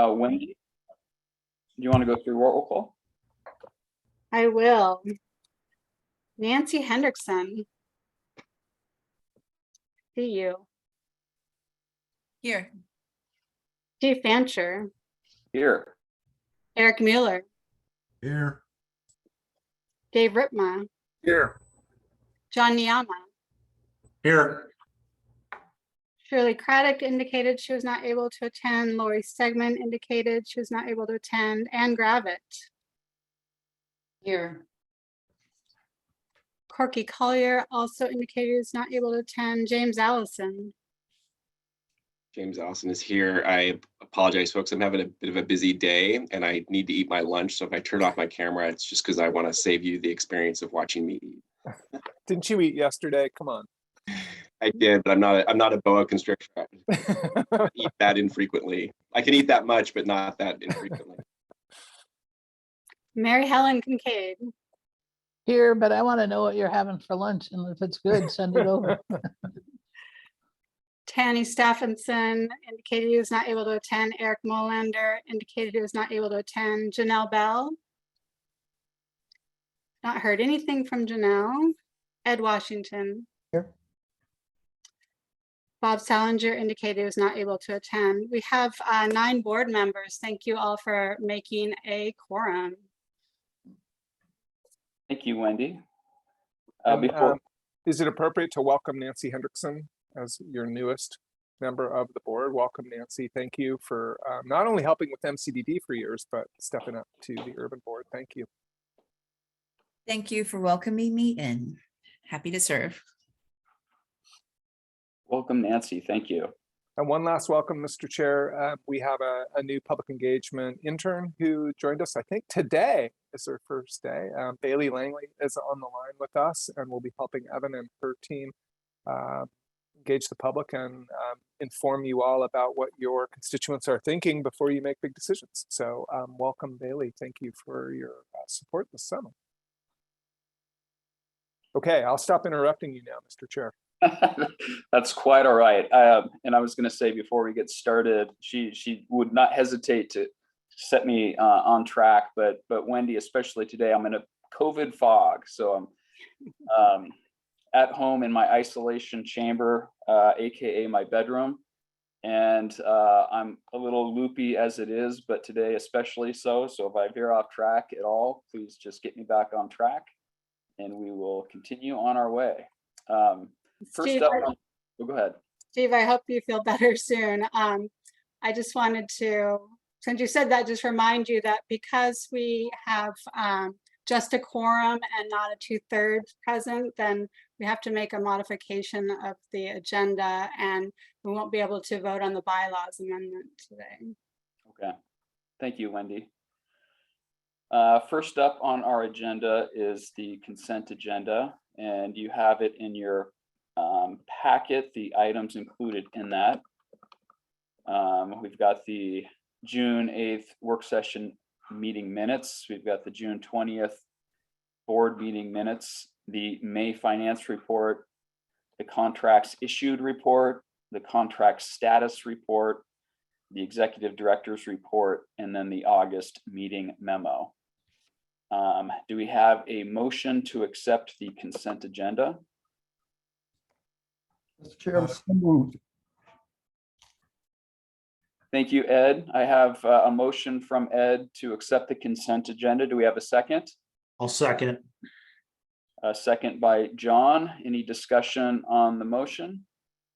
Wendy, do you want to go through roll call? I will. Nancy Hendrickson. See you. Here. Steve Fancher. Here. Eric Mueller. Here. Dave Ripma. Here. John Niyama. Here. Shirley Craddock indicated she was not able to attend. Lori Stegman indicated she was not able to attend. Ann Gravitt. Here. Corky Collier also indicated he was not able to attend. James Allison. James Allison is here. I apologize, folks. I'm having a bit of a busy day and I need to eat my lunch. So if I turn off my camera, it's just because I want to save you the experience of watching me eat. Didn't you eat yesterday? Come on. I did, but I'm not a boa constrictor. I eat that infrequently. I can eat that much, but not that infrequently. Mary Helen Kincaid. Here, but I want to know what you're having for lunch, and if it's good, send it over. Tanny Stephenson indicated he was not able to attend. Eric Molander indicated he was not able to attend. Janelle Bell. Not heard anything from Janelle. Ed Washington. Here. Bob Salinger indicated he was not able to attend. We have 9 board members. Thank you all for making a quorum. Thank you, Wendy. And, is it appropriate to welcome Nancy Hendrickson as your newest member of the board? Welcome, Nancy. Thank you for not only helping with MCDD for years, but stepping up to the urban board. Thank you. Thank you for welcoming me in. Happy to serve. Welcome, Nancy. Thank you. And one last welcome, Mr. Chair. We have a new public engagement intern who joined us, I think today is her first day. Bailey Langley is on the line with us and will be helping Evan and her team engage the public and inform you all about what your constituents are thinking before you make big decisions. So welcome, Bailey. Thank you for your support this summer. Okay, I'll stop interrupting you now, Mr. Chair. That's quite all right. And I was going to say before we get started, she would not hesitate to set me on track, but Wendy, especially today, I'm in a COVID fog, so I'm at home in my isolation chamber, aka my bedroom, and I'm a little loopy as it is, but today especially so. So if I veer off track at all, please just get me back on track, and we will continue on our way. First Steve, up, go ahead. Steve, I hope you feel better soon. I just wanted to, since you said that, just remind you that because we have just a quorum and not a 2/3 present, then we have to make a modification of the agenda and we won't be able to vote on the bylaws amendment today. Okay, thank you, Wendy. First up on our agenda is the consent agenda, and you have it in your packet, the items included in that. We've got the June 8th work session meeting minutes. We've got the June 20th board meeting minutes, the May finance report, the contracts issued report, the contract status report, the executive director's report, and then the August meeting memo. Do we have a motion to accept the consent agenda? Mr. Chair, so moved. Thank you, Ed. I have a motion from Ed to accept the consent agenda. Do we have a second? I'll second. A second by John. Any discussion on the motion?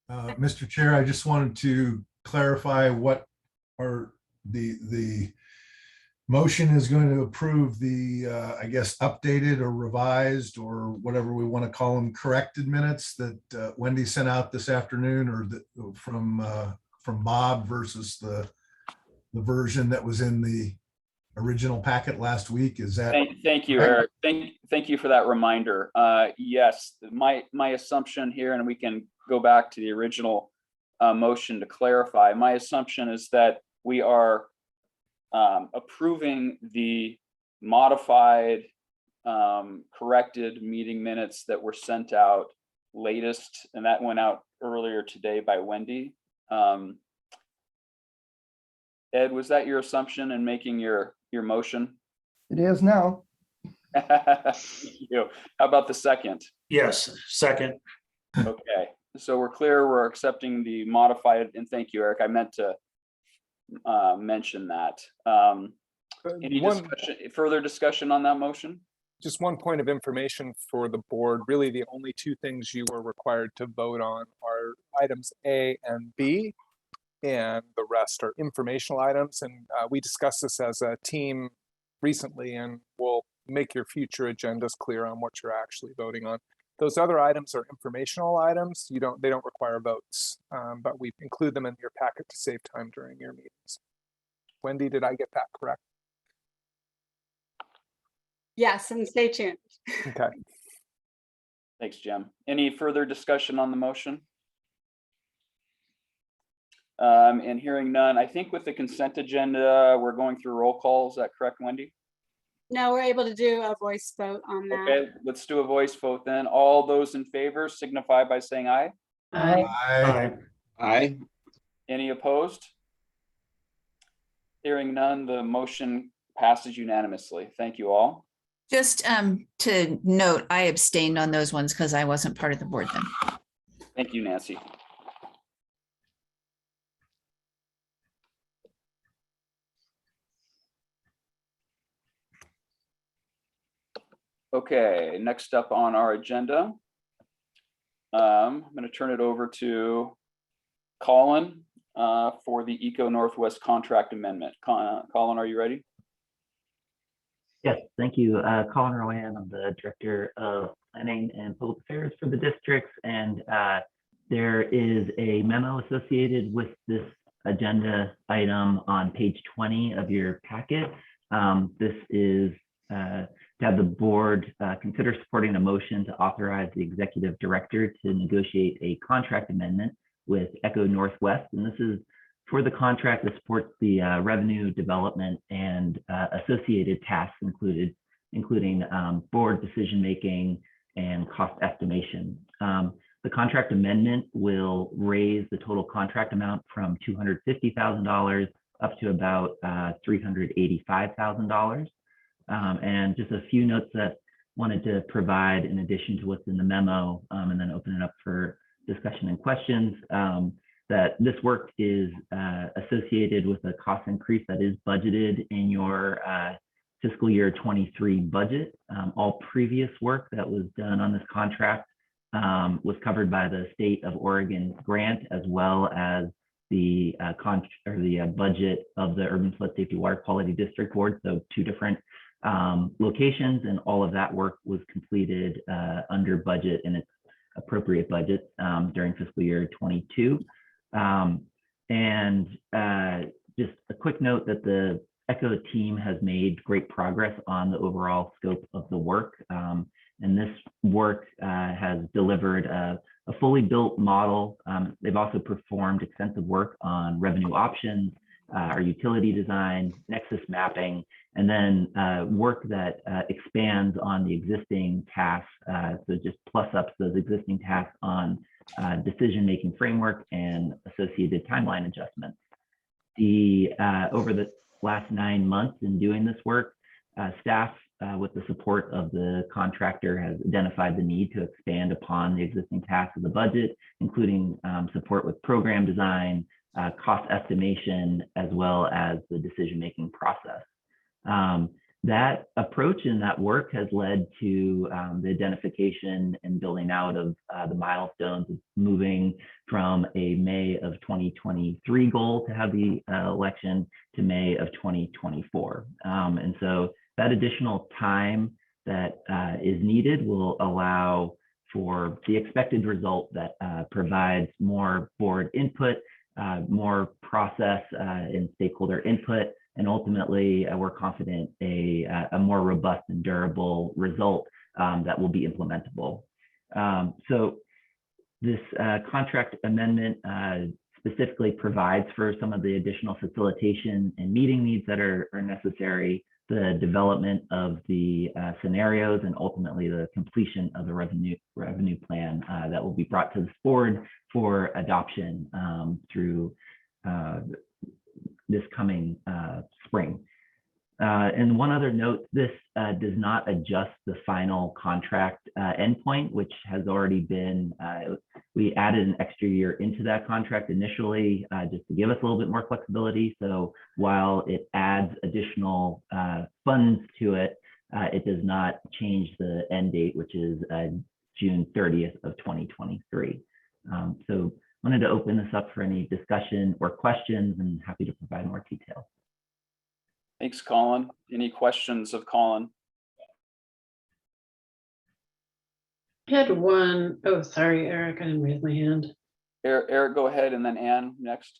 Mr. Chair, I just wanted to clarify what are the motion is going to approve the, I guess, updated or revised or whatever we want to call them, corrected minutes that Wendy sent out this afternoon, or from Bob versus the version that was in the original packet last week. Is that? Thank you, Eric. Thank you for that reminder. Yes, my assumption here, and we can go back to the original motion to clarify. My assumption is that we are approving the modified, corrected meeting minutes that were sent out latest, and that went out earlier today by Wendy. Ed, was that your assumption in making your motion? It is now. Thank you. How about the second? Yes, second. Okay, so we're clear, we're accepting the modified, and thank you, Eric, I meant to mention that. Any further discussion on that motion? Just one point of information for the board. Really, the only two things you are required to vote on are items A and B, and the rest are informational items. And we discussed this as a team recently, and we'll make your future agendas clear on what you're actually voting on. Those other items are informational items. They don't require votes, but we include them in your packet to save time during your meetings. Wendy, did I get that correct? Yes, and stay tuned. Okay. Thanks, Jim. Any further discussion on the motion? And hearing none, I think with the consent agenda, we're going through roll call. Is that correct, Wendy? No, we're able to do a voice vote on that. Okay, let's do a voice vote then. All those in favor signify by saying aye. Aye. Aye. Aye. Any opposed? Hearing none, the motion passes unanimously. Thank you all. Just to note, I abstained on those ones because I wasn't part of the board then. Thank you, Nancy. Okay, next up on our agenda, I'm going to turn it over to Colin for the EcoNW contract amendment. Colin, are you ready? Yes, thank you. Colin Rowan, I'm the Director of Planning and Public Affairs for the districts, and there is a memo associated with this agenda item on page 20 of your packet. This is to have the board consider supporting a motion to authorize the executive director to negotiate a contract amendment with EcoNW, and this is for the contract that supports the revenue development and associated tasks including board decision-making and cost estimation. The contract amendment will raise the total contract amount from $250,000 up to about $385,000. And just a few notes that wanted to provide in addition to what's in the memo, and then open it up for discussion and questions. That this work is associated with a cost increase that is budgeted in your fiscal year 23 budget. All previous work that was done on this contract was covered by the State of Oregon grant, as well as the budget of the Urban Flood Safety Water Quality District Board. So two different locations, and all of that work was completed under budget in its appropriate budget during fiscal year 22. Just a quick note that the ECHO team has made great progress on the overall scope of the work. And this work has delivered a fully built model. They've also performed extensive work on revenue options, our utility design, nexus mapping, and then work that expands on the existing tasks. So just plus ups those existing tasks on decision-making framework and associated timeline adjustments. Over the last 9 months in doing this work, staff with the support of the contractor has identified the need to expand upon the existing tasks of the budget, including support with program design, cost estimation, as well as the decision-making process. That approach and that work has led to the identification and building out of the milestones, moving from a May of 2023 goal to have the election to May of 2024. And so that additional time that is needed will allow for the expected result that provides more board input, more process and stakeholder input, and ultimately, we're confident a more robust and durable result that will be implementable. So this contract amendment specifically provides for some of the additional facilitation and meeting needs that are necessary, the development of the scenarios, and ultimately the completion of the revenue plan that will be brought to this board for adoption through this coming spring. And one other note, this does not adjust the final contract endpoint, which has already been, we added an extra year into that contract initially, just to give us a little bit more flexibility. So while it adds additional funds to it, it does not change the end date, which is June 30th of 2023. So wanted to open this up for any discussion or questions, and happy to provide more detail. Thanks, Colin. Any questions of Colin? I had one. Oh, sorry, Eric, I didn't raise my hand. Eric, go ahead, and then Ann next.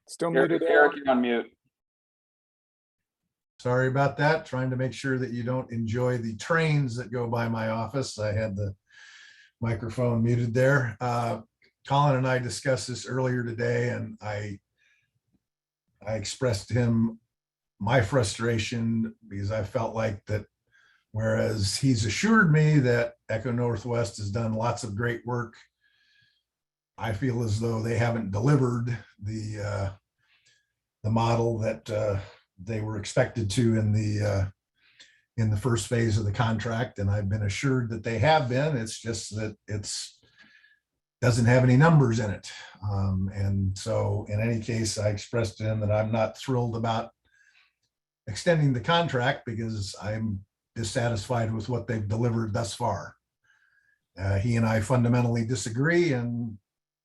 Still Eric, muted. Eric, you're on mute. Sorry about that. Trying to make sure that you don't enjoy the trains that go by my office. I had the microphone muted there. Colin and I discussed this earlier today, and I expressed to him my frustration because I felt like that whereas he's assured me that Echo Northwest has done lots of great work, I feel as though they haven't delivered the model that they were expected to in the first phase of the contract. And I've been assured that they have been. It's just that it's doesn't have any numbers in it. And so in any case, I expressed to him that I'm not thrilled about extending the contract because I'm dissatisfied with what they've delivered thus far. He and I fundamentally disagree, and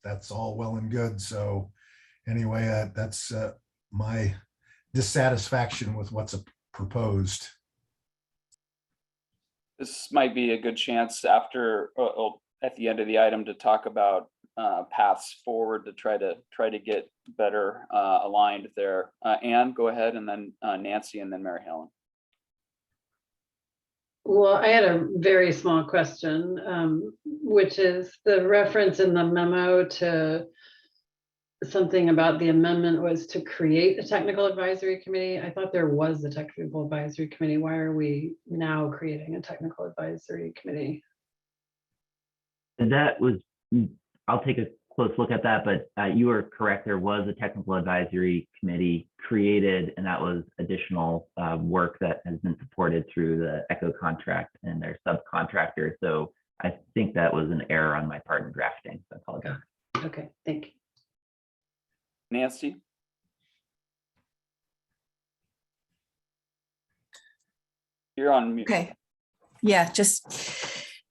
that's all well and good. So anyway, that's my dissatisfaction with what's proposed. This might be a good chance after, at the end of the item, to talk about paths forward to try to get better aligned there. Ann, go ahead, and then Nancy, and then Mary Helen. Well, I had a very small question, which is the reference in the memo to something about the amendment was to create a technical advisory committee. I thought there was a technical advisory committee. Why are we now creating a technical advisory committee? And that was, I'll take a close look at that, but you are correct. There was a technical advisory committee created, and that was additional work that has been supported through the ECHO contract and their subcontractor. So I think that was an error on my part in drafting. So I apologize. Okay, thank you. Nancy? You're on mute. Okay. Yeah, just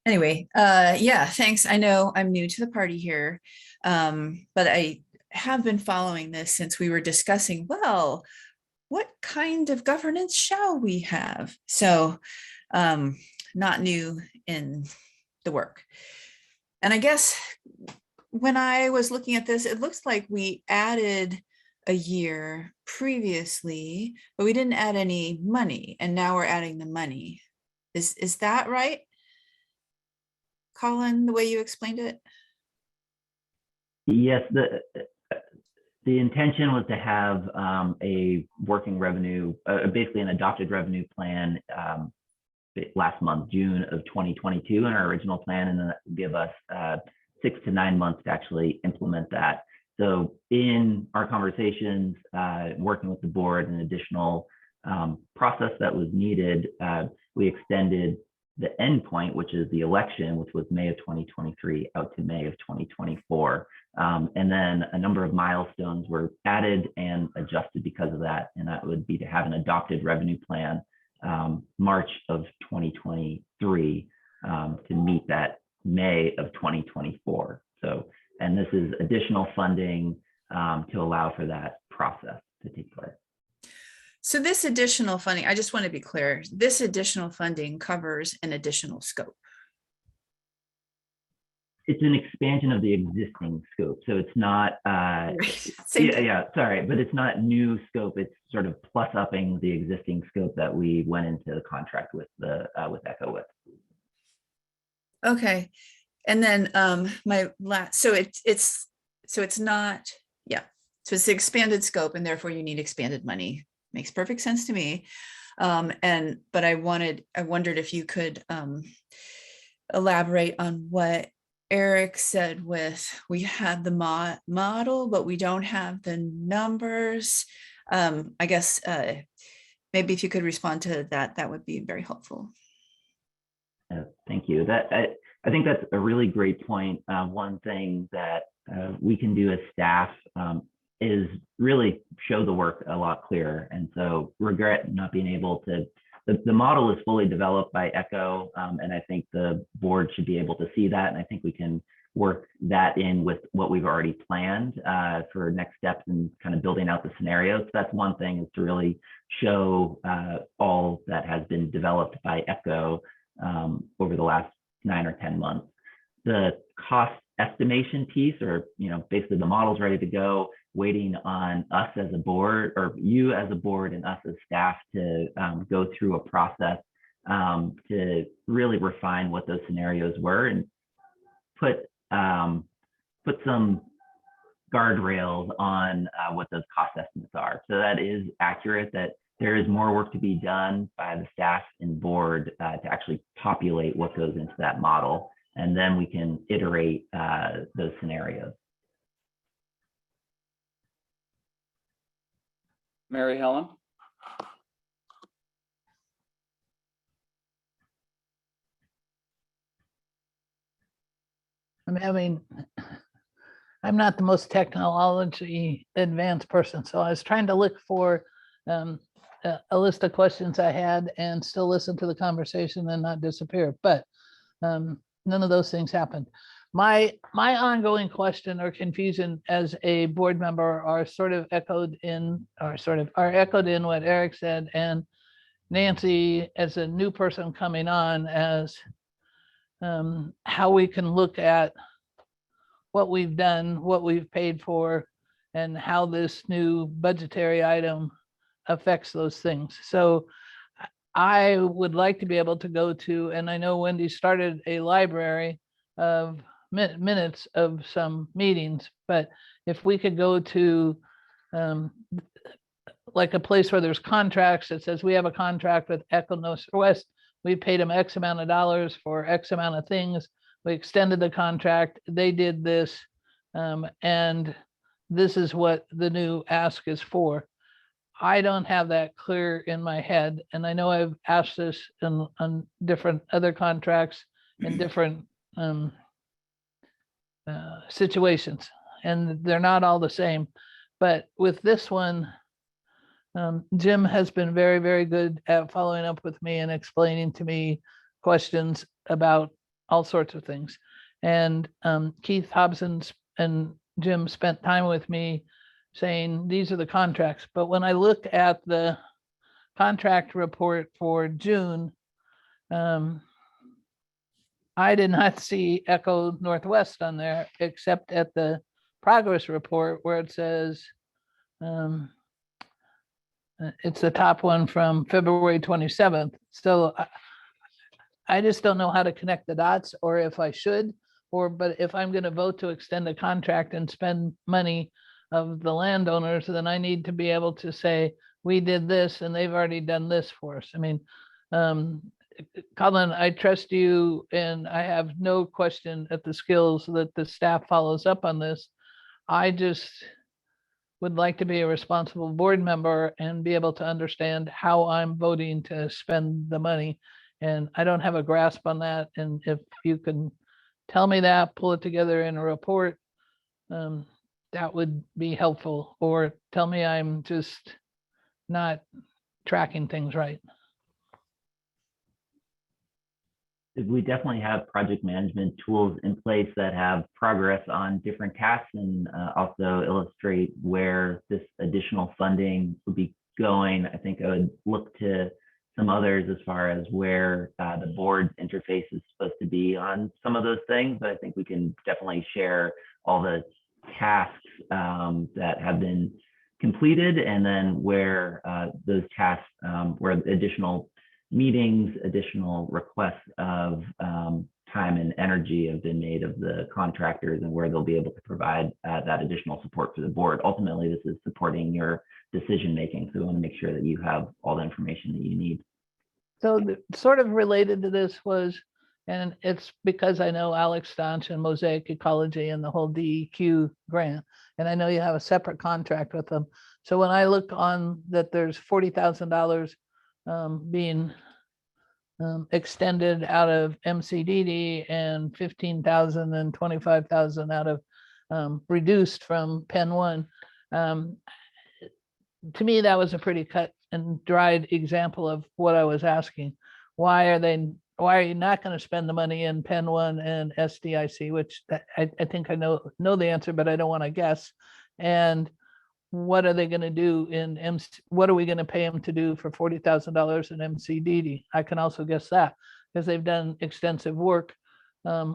anyway, yeah, thanks. I know I'm new to the party here, but I have been following this since we were discussing, well, what kind of governance shall we have? So not new in the work. And I guess when I was looking at this, it looks like we added a year previously, but we didn't add any money, and now we're adding the money. Is that right, Colin, the way you explained it? Yes, the intention was to have a working revenue, basically an adopted revenue plan last month, June of 2022 in our original plan, and then that would give us 6 to 9 months to actually implement that. So in our conversations, working with the board, an additional process that was needed, we extended the endpoint, which is the election, which was May of 2023, out to May of 2024. And then a number of milestones were added and adjusted because of that. And that would be to have an adopted revenue plan March of 2023 to meet that May of 2024. So, and this is additional funding to allow for that process to take place. So this additional funding, I just want to be clear, this additional funding covers an additional scope. It's an expansion of the existing scope. So it's not, sorry, but it's not new scope. It's sort of plus upping the existing scope that we went into the contract with the ECHO with. Okay. And then so it's not, yeah. So it's the expanded scope, and therefore you need expanded money. Makes perfect sense to me. But I wondered if you could elaborate on what Eric said we have the model, but we don't have the numbers. I guess maybe if you could respond to that, that would be very helpful. Thank you. I think that's a really great point. One thing that we can do as staff is really show the work a lot clearer. And so regret not being able to, the model is fully developed by ECHO, and I think the board should be able to see that. And I think we can work that in with what we've already planned for next steps and kind of building out the scenarios. So that's one thing, is to really show all that has been developed by ECHO over the last 9 or 10 months. The cost estimation piece, or basically the model's ready to go, waiting on us as a board, or you as a board and us as staff, to go through a process to really refine what those scenarios were and put some guardrails on what those cost estimates are. So that is accurate, that there is more work to be done by the staff and board to actually populate what goes into that model. And then we can iterate those scenarios. Mary Helen? I'm not the most technology advanced person, so I was trying to look for a list of questions I had and still listen to the conversation and not disappear, but none of those things happened. My ongoing question or confusion as a board member are echoed in what Eric said, and Nancy, as a new person coming on, as how we can look at what we've done, what we've paid for, and how this new budgetary item affects those things. So I would like to be able to go to, and I know Wendy started a library of minutes of some meetings, but if we could go to like a place where there's contracts that says we have a contract with EcoNW, we paid them X amount of dollars for X amount of things. We extended the contract, they did this, and this is what the new ask is for. I don't have that clear in my head. And I know I've asked this on different other contracts in different situations, and they're not all the same. But with this one, Jim has been very, very good at following up with me and explaining to me questions about all sorts of things. And Keith Hobson and Jim spent time with me saying, these are the contracts. But when I look at the contract report for June, I did not see EcoNW on there, except at the progress report where it says, it's the top one from February 27th. So I just don't know how to connect the dots, or if I should, but if I'm going to vote to extend a contract and spend money of the landowners, then I need to be able to say, we did this and they've already done this for us. I mean, Colin, I trust you, and I have no question at the skills that the staff follows up on this. I just would like to be a responsible board member and be able to understand how I'm voting to spend the money. And I don't have a grasp on that. And if you can tell me that, pull it together in a report, that would be helpful. Or tell me I'm just not tracking things right. We definitely have project management tools in place that have progress on different tasks, and also illustrate where this additional funding would be going. I think I would look to some others as far as where the board's interface is supposed to be on some of those things, but I think we can definitely share all the tasks that have been completed, and then where those tasks, where additional meetings, additional requests of time and energy have been made of the contractors, and where they'll be able to provide that additional support for the board. Ultimately, this is supporting your decision making, so we want to make sure that you have all the information that you need. So sort of related to this was, And it's because I know Alex Staunch and Mosaic Ecology and the whole DEQ grant. And I know you have a separate contract with them. So when I look on that there's $40,000 being extended out of MCDD and 15,000 and 25,000 out of reduced from Penn 1. To me, that was a pretty cut and dried example of what I was asking. Why are you not going to spend the money in Penn 1 and SDIC, which I think I know the answer, but I don't want to guess. And what are they going to do in what are we going to pay them to do for $40,000 in MCDD? I can also guess that because they've done extensive work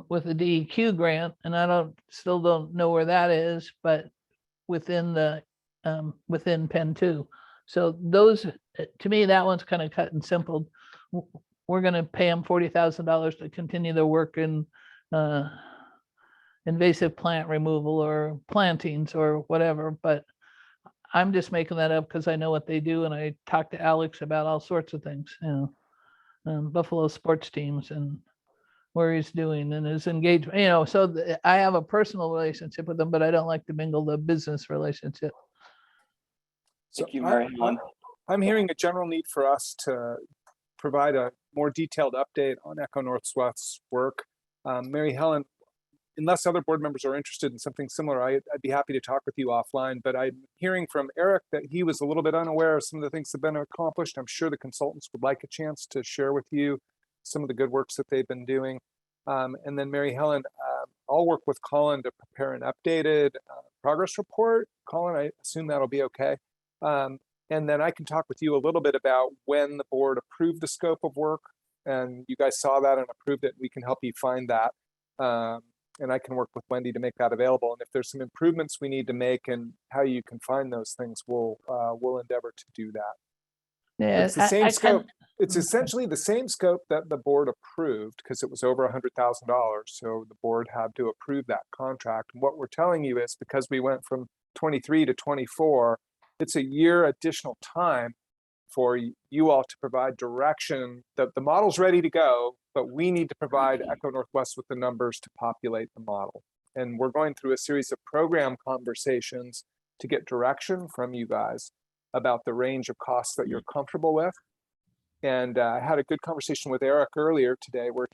with the DEQ grant, and I still don't know where that is, but within Penn 2. So those, to me, that one's kind of cut and simple. We're going to pay them $40,000 to continue their work in invasive plant removal or plantings or whatever, but I'm just making that up because I know what they do, and I talked to Alex about all sorts of things, Buffalo sports teams and where he's doing and his engagement, so I have a personal relationship with them, but I don't like to mingle the business relationship. Thank you, Mary Helen. I'm hearing a general need for us to provide a more detailed update on EcoNorthwest's work. Mary Helen, unless other board members are interested in something similar, I'd be happy to talk with you offline, but I'm hearing from Eric that he was a little bit unaware of some of the things that have been accomplished. I'm sure the consultants would like a chance to share with you some of the good works that they've been doing. And then Mary Helen, I'll work with Colin to prepare an updated progress report. Colin, I assume that'll be okay. And then I can talk with you a little bit about when the board approved the scope of work, and you guys saw that and approved it. We can help you find that. And I can work with Wendy to make that available. And if there's some improvements we need to make and how you can find those things, we'll endeavor to do that. Yeah, it's the same scope. It's essentially the same scope that the board approved because it was over $100,000. So the board had to approve that contract. And what we're telling you is because we went from 23 to 24, it's a year additional time for you all to provide direction. The model's ready to go, but we need to provide EcoNorthwest with the numbers to populate the model. And we're going through a series of program conversations to get direction from you guys about the range of costs that you're comfortable with. And I had a good conversation with Eric earlier today where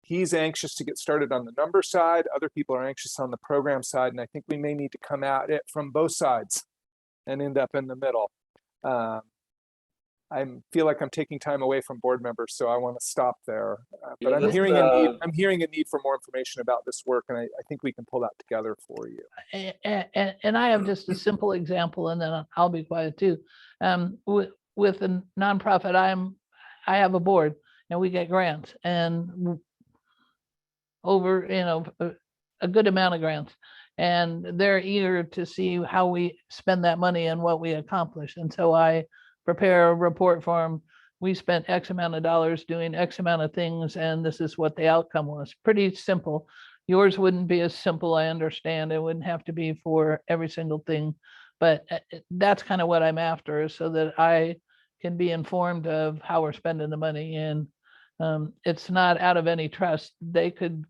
he's anxious to get started on the number side. Other people are anxious on the program side. And I think we may need to come at it from both sides and end up in the middle. I feel like I'm taking time away from board members, so I want to stop there. But I'm hearing a need for more information about this work, and I think we can pull that together for you. And I have just a simple example, and then I'll be quiet too. With a nonprofit, I have a board, and we get grants, and over a good amount of grants, and they're eager to see how we spend that money and what we accomplish, and so I prepare a report for them. We spent X amount of dollars doing X amount of things, and this is what the outcome was. Pretty simple. Yours wouldn't be as simple, I understand. It wouldn't have to be for every single thing, but that's kind of what I'm after, so that I can be informed of how we're spending the money. And it's not out of any trust. They could,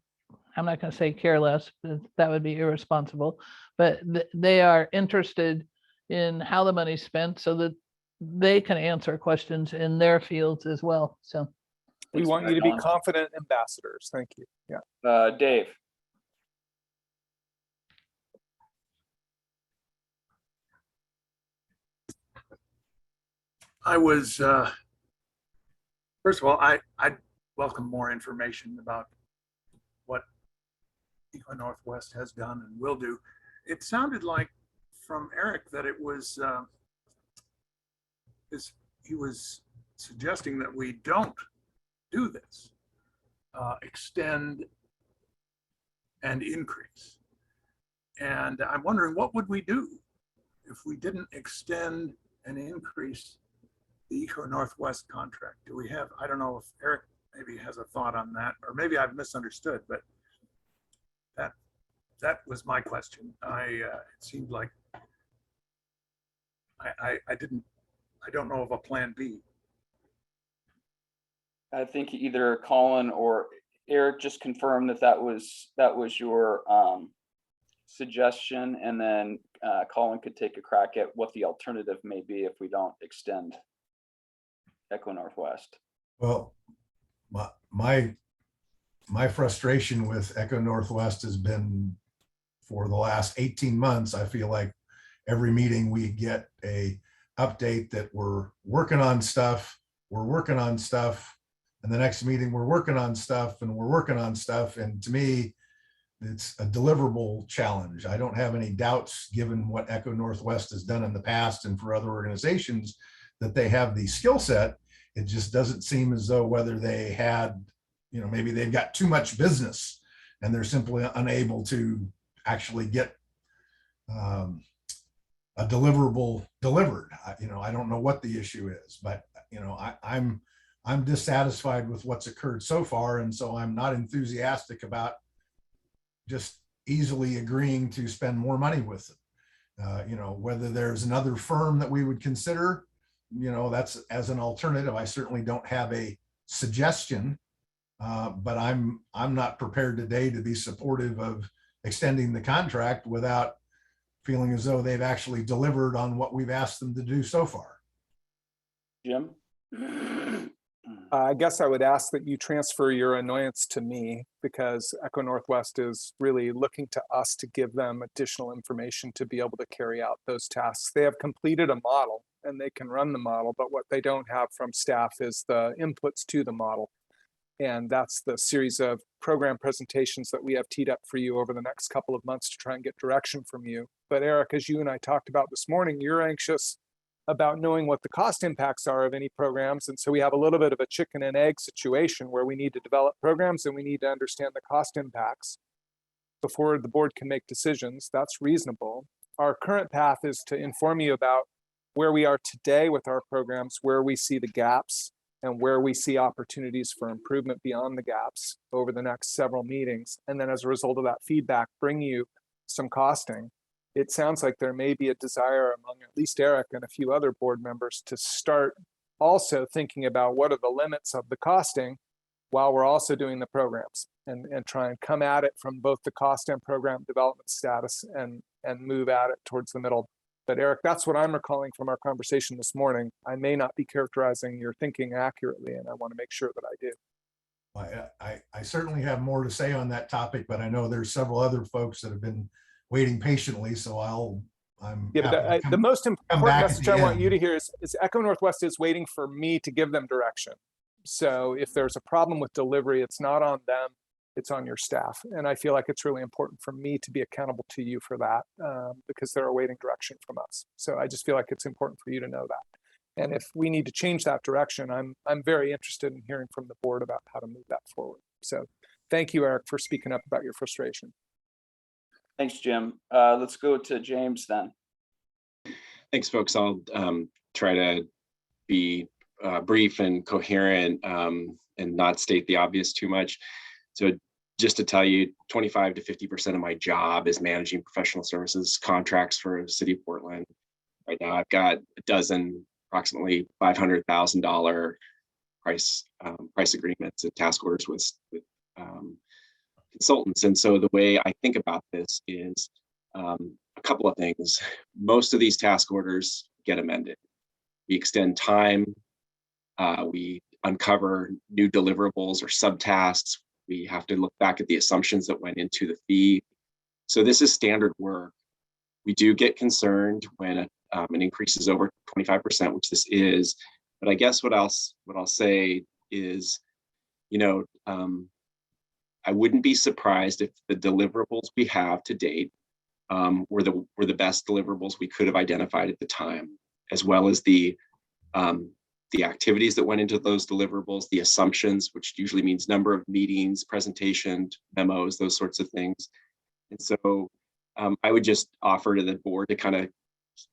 I'm not going to say care less, that would be irresponsible, but they are interested in how the money's spent so that they can answer questions in their fields as well. So we want you to be confident ambassadors. Thank you. Yeah. Dave. I was, first of all, I welcome more information about what EcoNorthwest has done and will do. It sounded like from Eric that it was, he was suggesting that we don't do this, extend and increase. And I'm wondering, what would we do if we didn't extend and increase the EcoNorthwest contract? Do we have, I don't know if Eric maybe has a thought on that, or maybe I've misunderstood, but that was my question. It seemed like I don't know of a plan B. I think either Colin or Eric, just confirm that that was your suggestion, and then Colin could take a crack at what the alternative may be if we don't extend Echo Northwest. Well, my frustration with Echo Northwest has been for the last 18 months. I feel like every meeting we get a update that we're working on stuff, and the next meeting we're working on stuff, and to me, it's a deliverable challenge. I don't have any doubts, given what Echo Northwest has done in the past and for other organizations, that they have the skill set. It just doesn't seem as though whether they had, maybe they've got too much business and they're simply unable to actually get a deliverable delivered. I don't know what the issue is, but I'm dissatisfied with what's occurred so far, and so I'm not enthusiastic about just easily agreeing to spend more money with it. Whether there's another firm that we would consider, that's as an alternative. I certainly don't have a suggestion, but I'm not prepared today to be supportive of extending the contract without feeling as though they've actually delivered on what we've asked them to do so far. Jim? I guess I would ask that you transfer your annoyance to me, because Echo Northwest is really looking to us to give them additional information to be able to carry out those tasks. They have completed a model and they can run the model, but what they don't have from staff is the inputs to the model. And that's the series of program presentations that we have teed up for you over the next couple of months to try and get direction from you. But Eric, as you and I talked about this morning, you're anxious about knowing what the cost impacts are of any programs. And so we have a little bit of a chicken and egg situation where we need to develop programs and we need to understand the cost impacts before the board can make decisions. That's reasonable. Our current path is to inform you about where we are today with our programs, where we see the gaps, and where we see opportunities for improvement beyond the gaps over the next several meetings. And then as a result of that feedback, bring you some costing. It sounds like there may be a desire among at least Eric and a few other board members to start also thinking about what are the limits of the costing while we're also doing the programs, and try and come at it from both the cost and program development status and move at it towards the middle. But Eric, that's what I'm recalling from our conversation this morning. I may not be characterizing your thinking accurately, and I want to make sure that I do. I certainly have more to say on that topic, but I know there's several other folks that have been waiting patiently, so the most important message I want you to hear is Echo Northwest is waiting for me to give them direction. So if there's a problem with delivery, it's not on them, it's on your staff. And I feel like it's really important for me to be accountable to you for that, because they're awaiting direction from us. So I just feel like it's important for you to know that. And if we need to change that direction, I'm very interested in hearing from the board about how to move that forward. So thank you, Eric, for speaking up about your frustration. Thanks, Jim. Let's go to James then. Thanks, folks. I'll try to be brief and coherent and not state the obvious too much. So just to tell you, 25 to 50% of my job is managing professional services contracts for the city of Portland. Right now, I've got a dozen, approximately $500,000 price agreements and task orders with consultants. And so the way I think about this is a couple of things. Most of these task orders get amended. We extend time. We uncover new deliverables or subtasks. We have to look back at the assumptions that went into the fee. So this is standard work. We do get concerned when an increase is over 25%, which this is. But I guess what I'll say is, I wouldn't be surprised if the deliverables we have to date were the best deliverables we could have identified at the time, as well as the activities that went into those deliverables, the assumptions, which usually means number of meetings, presentation, memos, those sorts of things. And so I would just offer to the board to kind of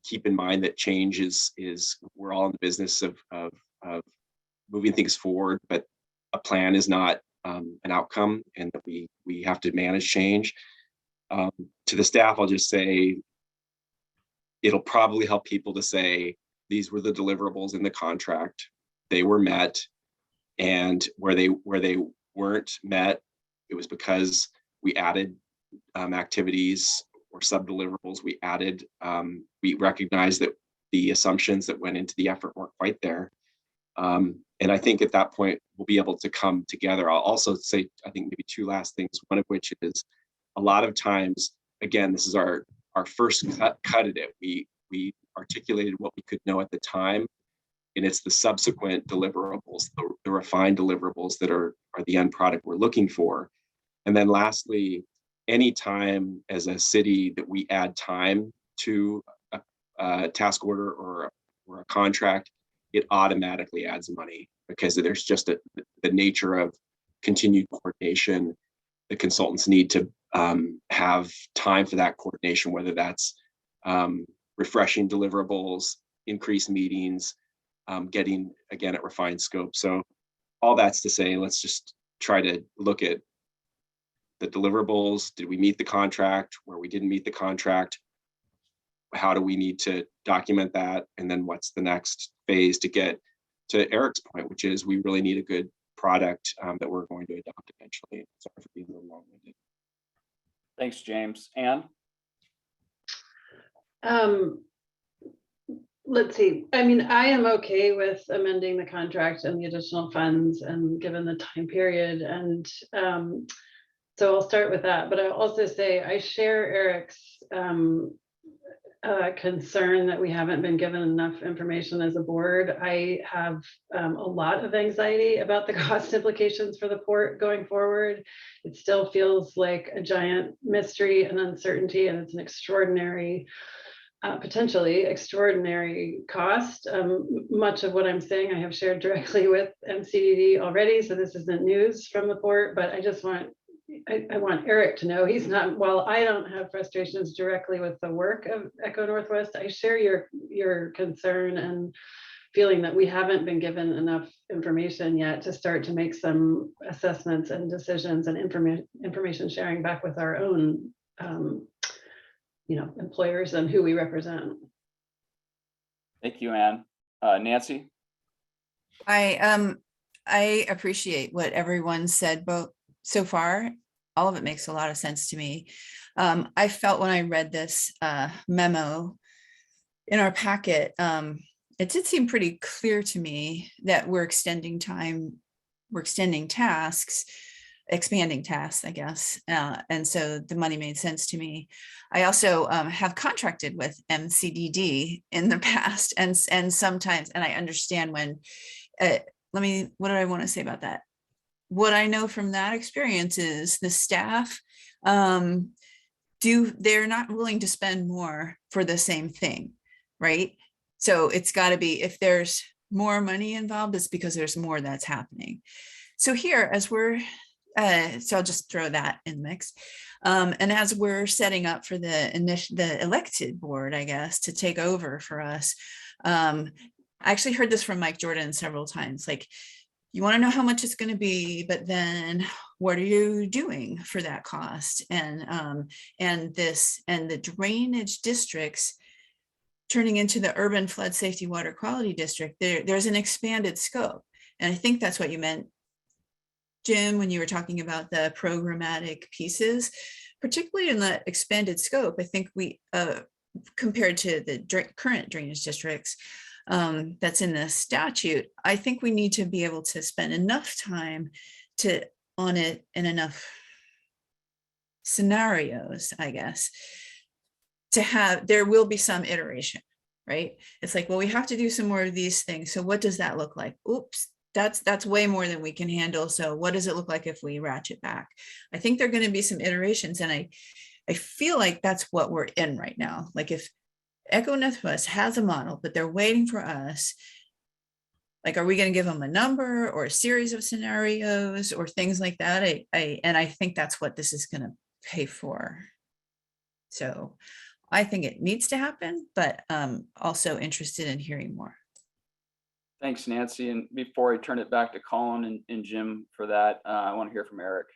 keep in mind that change is we're all in the business of moving things forward, but a plan is not an outcome, and that we have to manage change. To the staff, I'll just say it'll probably help people to say these were the deliverables in the contract, they were met, and where they weren't met, it was because we added activities or sub-deliverables. We recognized that the assumptions that went into the effort weren't quite there. And I think at that point, we'll be able to come together. I'll also say, I think maybe two last things, one of which is a lot of times, again, this is our first cut at it. We articulated what we could know at the time, and it's the subsequent deliverables, the refined deliverables that are the end product we're looking for. And then lastly, anytime as a city that we add time to a task order or a contract, it automatically adds money, because there's just the nature of continued coordination. The consultants need to have time for that coordination, whether that's refreshing deliverables, increased meetings, getting again at refined scope. So all that's to say, let's just try to look at the deliverables. Did we meet the contract? Where we didn't meet the contract, how do we need to document that? And then what's the next phase to get to Eric's point, which is we really need a good product that we're going to adopt eventually. Sorry for being a little long-winded. Thanks, James. Anne? Let's see. I mean, I am okay with amending the contract and the additional funds and given the time period. And so I'll start with that. But I'll also say I share Eric's concern that we haven't been given enough information as a board. I have a lot of anxiety about the cost implications for the port going forward. It still feels like a giant mystery and uncertainty, and it's an extraordinary, potentially extraordinary cost. Much of what I'm saying I have shared directly with MCDD already, so this isn't news from the port, but I just want I want Eric to know he's not, while I don't have frustrations directly with the work of Echo Northwest, I share your concern and feeling that we haven't been given enough information yet to start to make some assessments and decisions and information sharing back with our own employers and who we represent. Thank you, Anne. Nancy? I appreciate what everyone said both so far. All of it makes a lot of sense to me. I felt when I read this memo in our packet, it did seem pretty clear to me that we're extending time, we're extending tasks, expanding tasks, I guess. And so the money made sense to me. I also have contracted with MCDD in the past, and sometimes, and I understand when, what do I want to say about that? What I know from that experience is the staff, they're not willing to spend more for the same thing, right? So it's got to be, if there's more money involved, it's because there's more that's happening. So here, as we're, so I'll just throw that in the mix. And as we're setting up for the elected board, I guess, to take over for us, I actually heard this from Mike Jordan several times, like, you want to know how much it's going to be, but then what are you doing for that cost? And the drainage districts turning into the urban flood safety water quality district, there's an expanded scope. And I think that's what you meant, Jim, when you were talking about the programmatic pieces, particularly in the expanded scope. I think we, compared to the current drainage districts, that's in the statute, I think we need to be able to spend enough time on it in enough scenarios, I guess, to have, there will be some iteration, right? It's like, well, we have to do some more of these things. So what does that look like? Oops, that's way more than we can handle. So what does it look like if we ratchet back? I think there are going to be some iterations, and I feel like that's what we're in right now. Like, if Echo Northwest has a model, but they're waiting for us, like, are we going to give them a number or a series of scenarios or things like that? And I think that's what this is going to pay for. So I think it needs to happen, but also interested in hearing more. Thanks, Nancy. And before I turn it back to Colin and Jim for that, I want to hear from Eric.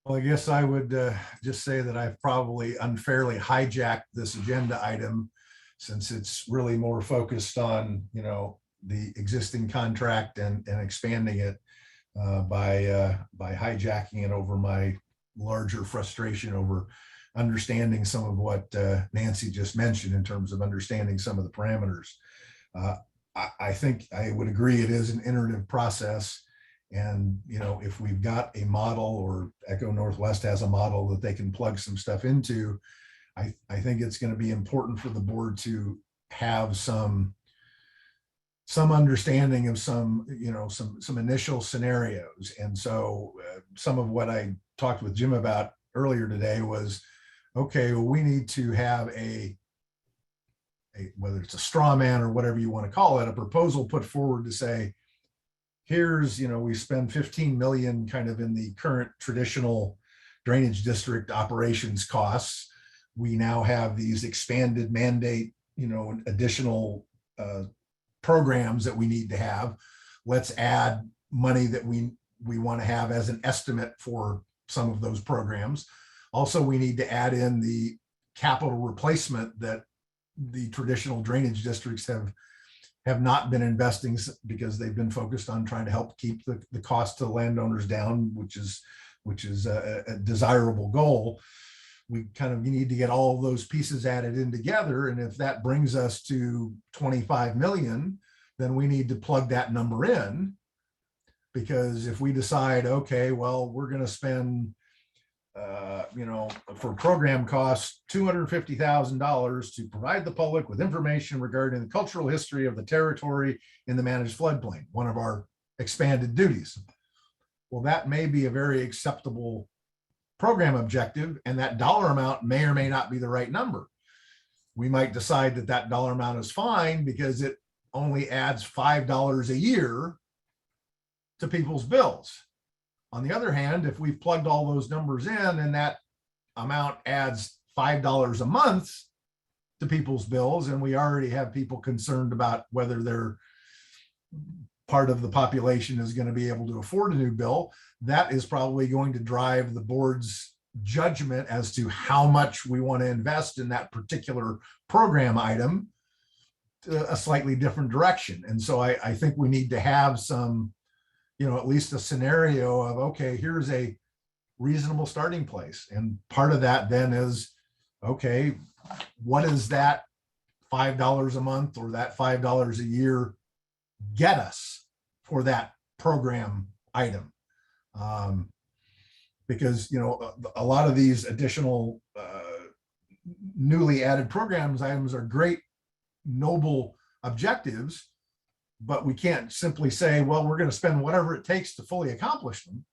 Well, I guess I would just say that I've probably unfairly hijacked this agenda item, since it's really more focused on, the existing contract and expanding it. by hijacking it over my larger frustration over understanding some of what Nancy just mentioned in terms of understanding some of the parameters. I think I would agree it is an iterative process. And, you know, if we've got a model, or Echo Northwest has a model that they can plug some stuff into, I think it's going to be important for the board to have some understanding of some initial scenarios. And so some of what I talked with Jim about earlier today was, okay, well, we need to have whether it's a straw man or whatever you want to call it, a proposal put forward to say, here's, we spend 15 million kind of in the current traditional drainage district operations costs. We now have these expanded mandate, additional programs that we need to have. Let's add money that we want to have as an estimate for some of those programs. Also, we need to add in the capital replacement that the traditional drainage districts have not been investing because they've been focused on trying to help keep the cost to the landowners down, which is a desirable goal. We need to get all of those pieces added in together. And if that brings us to 25 million, then we need to plug that number in. Because if we decide, okay, well, we're going to spend, for program costs, $250,000 to provide the public with information regarding the cultural history of the territory in the managed floodplain, one of our expanded duties. Well, that may be a very acceptable program objective, and that dollar amount may or may not be the right number. We might decide that dollar amount is fine because it only adds $5 a year to people's bills. On the other hand, if we've plugged all those numbers in and that amount adds $5 a month to people's bills, and we already have people concerned about whether their part of the population is going to be able to afford a new bill, that is probably going to drive the board's judgment as to how much we want to invest in that particular program item to a slightly different direction. And so I think we need to have some, at least a scenario of, okay, here's a reasonable starting place. And part of that then is, okay, what is that $5 a month or that $5 a year get us for that program item? Because, a lot of these additional newly added programs items are great, noble objectives, but we can't simply say, well, we're going to spend whatever it takes to fully accomplish them,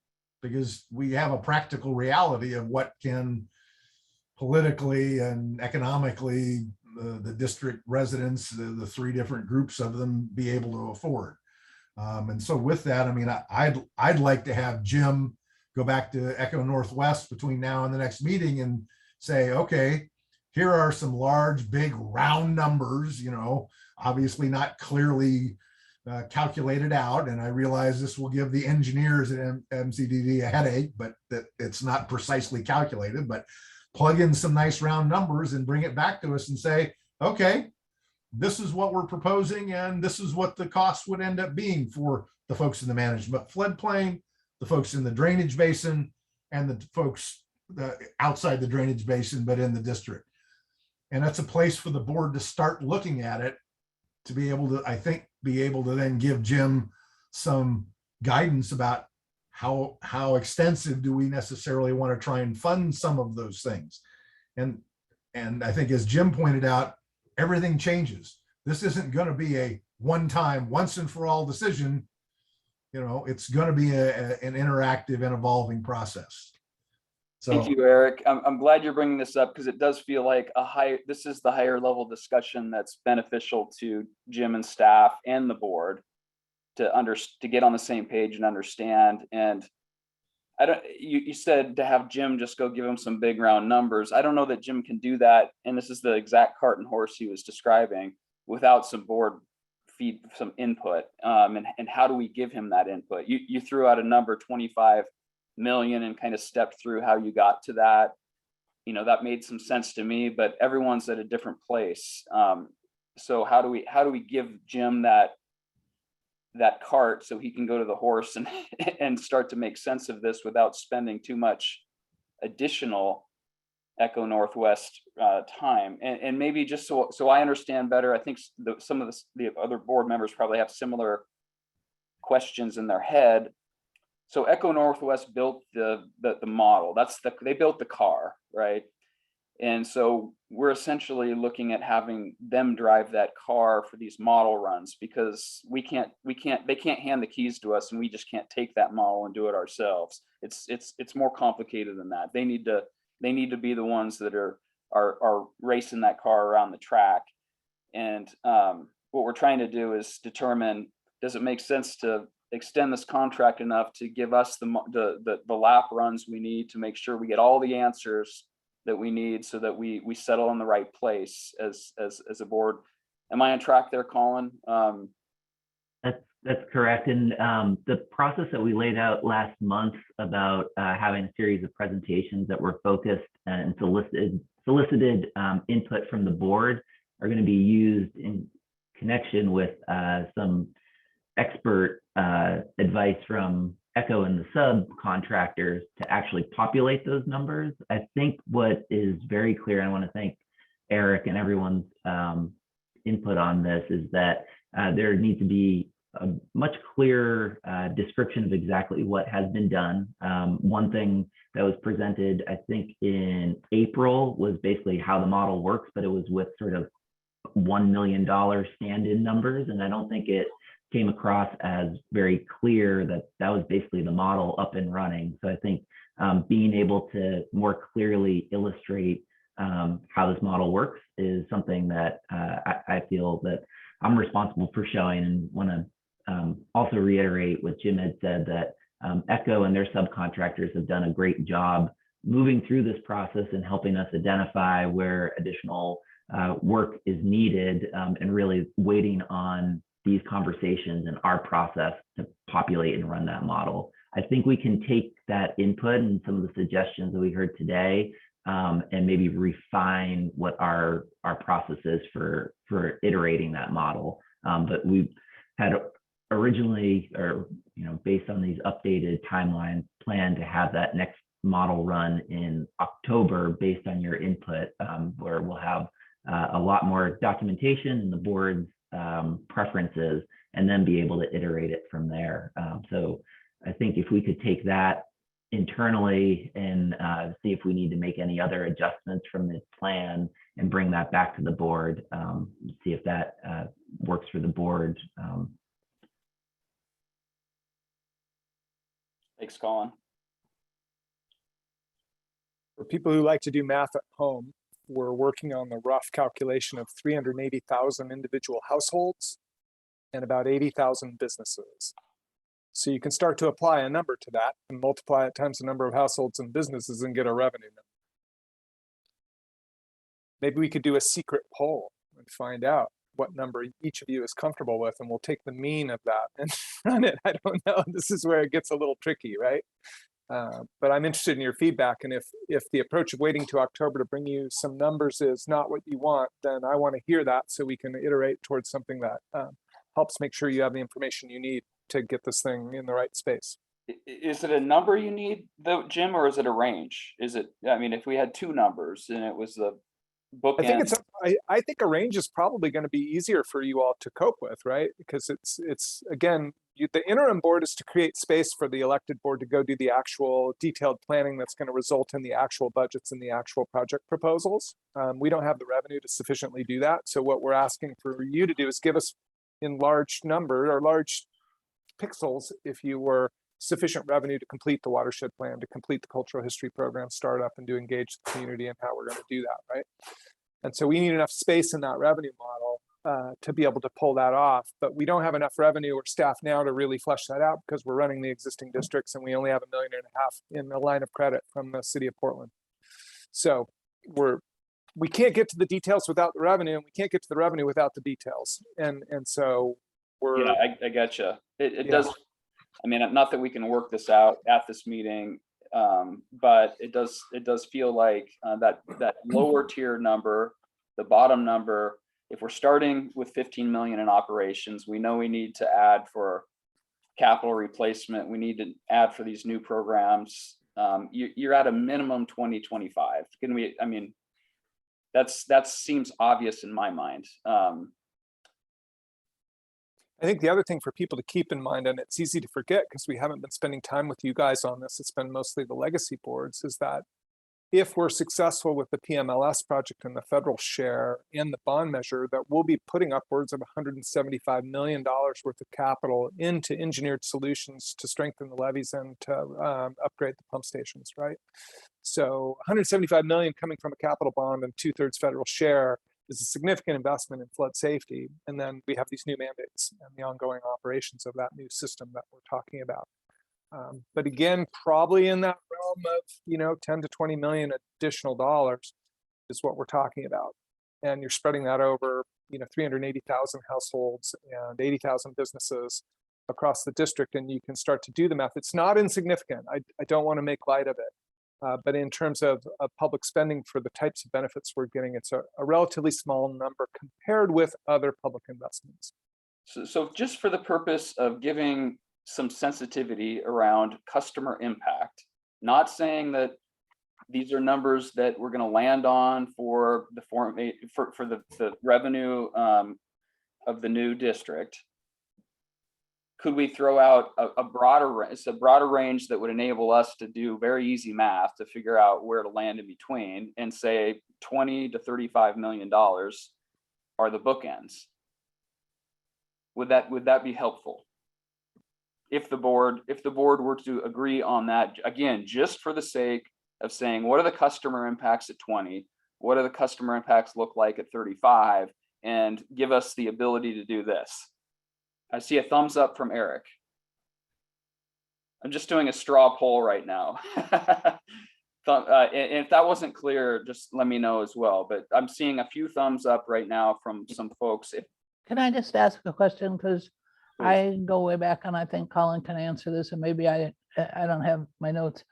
because we have a practical reality of what can politically and economically the district residents, the three different groups of them, be able to afford. And so with that, I mean, I'd like to have Jim go back to Echo Northwest between now and the next meeting and say, okay, here are some large, big, round numbers, obviously not clearly calculated out. And I realize this will give the engineers at MCDD a headache, but that it's not precisely calculated, but plug in some nice round numbers and bring it back to us and say, okay, this is what we're proposing, and this is what the cost would end up being for the folks in the management floodplain, the folks in the drainage basin, and the folks outside the drainage basin, but in the district. And that's a place for the board to start looking at it, to be able to, I think, be able to then give Jim some guidance about how extensive do we necessarily want to try and fund some of those things. And I think, as Jim pointed out, everything changes. This isn't going to be a one-time, once and for all decision. It's going to be an interactive and evolving process. So, thank you, Eric. I'm glad you're bringing this up, because it does feel like this is the higher level discussion that's beneficial to Jim and staff and the board to get on the same page and understand. And you said to have Jim just go give him some big round numbers. I don't know that Jim can do that. And this is the exact cart and horse he was describing, without some board feed, some input. And how do we give him that input? You threw out a number, 25 million, and kind of stepped through how you got to that. That made some sense to me, but everyone's at a different place. So how do we give Jim that that cart so he can go to the horse and and start to make sense of this without spending too much additional Echo Northwest time. And maybe just so I understand better, I think some of the other board members probably have similar questions in their head. So Echo Northwest built the model. They built the car, right? And so we're essentially looking at having them drive that car for these model runs, because they can't hand the keys to us and we just can't take that model and do it ourselves. It's more complicated than that. They need to be the ones that are racing that car around the track. And what we're trying to do is determine, does it make sense to extend this contract enough to give us the lap runs we need to make sure we get all the answers that we need, so that we settle in the right place as a board. Am I on track there, Colin? That's correct. And the process that we laid out last month about having a series of presentations that were focused and solicited input from the board are going to be used in connection with some expert advice from Echo and the subcontractors to actually populate those numbers. I think what is very clear, I want to thank Eric and everyone's input on this, is that there needs to be a much clearer description of exactly what has been done. One thing that was presented, I think in April, was basically how the model works, but it was with sort of $1 million stand-in numbers. And I don't think it came across as very clear that that was basically the model up and running. So I think being able to more clearly illustrate how this model works is something that I feel that I'm responsible for showing, and want to also reiterate what Jim had said, that Echo and their subcontractors have done a great job moving through this process and helping us identify where additional work is needed, and really waiting on these conversations and our process to populate and run that model. I think we can take that input and some of the suggestions that we heard today, and maybe refine what our process is for iterating that model. But we had originally, or based on these updated timelines, planned to have that next model run in October based on your input, where we'll have a lot more documentation and the board's preferences, and then be able to iterate it from there. So I think if we could take that internally and see if we need to make any other adjustments from this plan and bring that back to the board, see if that works for the board. Thanks, Colin. For people who like to do math at home, we're working on the rough calculation of 380,000 individual households and about 80,000 businesses. So you can start to apply a number to that and multiply it times the number of households and businesses and get a revenue number. Maybe we could do a secret poll and find out what number each of you is comfortable with, and we'll take the mean of that and run it. I don't know. This is where it gets a little tricky, right? But I'm interested in your feedback, and if the approach of waiting to October to bring you some numbers is not what you want, then I want to hear that so we can iterate towards something that helps make sure you have the information you need to get this thing in the right space. Is it a number you need though, Jim, or is it a range? Is it, I mean, if we had two numbers and it was the bookend. I think a range is probably going to be easier for you all to cope with, right? Because it's again, the interim board is to create space for the elected board to go do the actual detailed planning that's going to result in the actual budgets and the actual project proposals. We don't have the revenue to sufficiently do that. So what we're asking for you to do is give us in large number or large pixels, if you were, sufficient revenue to complete the watershed plan, to complete the cultural history program startup, and to engage the community in how we're going to do that, right? And so we need enough space in that revenue model to be able to pull that off, but we don't have enough revenue or staff now to really flesh that out because we're running the existing districts and we only have $1.5 million in the line of credit from the city of Portland. So we can't get to the details without the revenue, and we can't get to the revenue without the details. And so we're— Yeah, I gotcha. It does. I mean, not that we can work this out at this meeting, but it does feel like that lower tier number, the bottom number, if we're starting with 15 million in operations, we know we need to add for capital replacement. We need to add for these new programs. You're at a minimum 2025. Can we, I mean, that seems obvious in my mind. I think the other thing for people to keep in mind, and it's easy to forget because we haven't been spending time with you guys on this, it's been mostly the legacy boards, is that if we're successful with the PMLS project and the federal share and the bond measure, that we'll be putting upwards of $175 million worth of capital into engineered solutions to strengthen the levees and to upgrade the pump stations, right? So 175 million coming from a capital bond and 2/3 federal share is a significant investment in flood safety. And then we have these new mandates and the ongoing operations of that new system that we're talking about. But again, probably in that realm of, 10 to 20 million additional dollars is what we're talking about. And you're spreading that over, 380,000 households and 80,000 businesses across the district. And you can start to do the math. It's not insignificant. I don't want to make light of it. But in terms of public spending for the types of benefits we're getting, it's a relatively small number compared with other public investments. So just for the purpose of giving some sensitivity around customer impact, not saying that these are numbers that we're going to land on for the for the revenue of the new district. Could we throw out a broader range that would enable us to do very easy math to figure out where to land in between, and say 20 to 35 million dollars are the bookends? Would that be helpful? If the board were to agree on that, again, just for the sake of saying, what are the customer impacts at 20? What do the customer impacts look like at 35? And give us the ability to do this. I see a thumbs up from Eric. I'm just doing a straw poll right now. And if that wasn't clear, just let me know as well. But I'm seeing a few thumbs up right now from some folks. Can I just ask a question? Because I go way back, and I think Colin can answer this, and maybe I don't have my notes.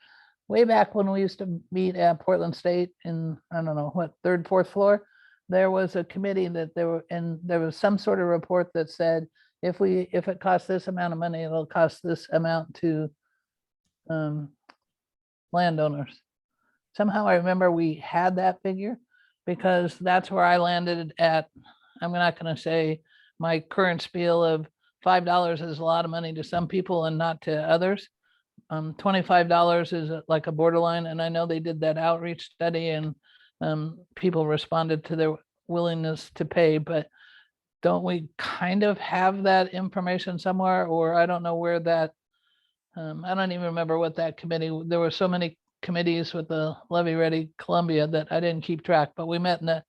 Way back when we used to meet at Portland State in, I don't know, what, 3rd, 4th floor, there was a committee that there was some sort of report that said, if it costs this amount of money, it'll cost this amount to landowners. Somehow I remember we had that figure, because that's where I landed at. I'm not going to say my current spiel of $5 is a lot of money to some people and not to others. $25 is like a borderline. And I know they did that outreach study, and people responded to their willingness to pay, but don't we kind of have that information somewhere? Or I don't know where that, I don't even remember what that committee, there were so many committees with the Levy Ready Columbia that I didn't keep track, but we met in the,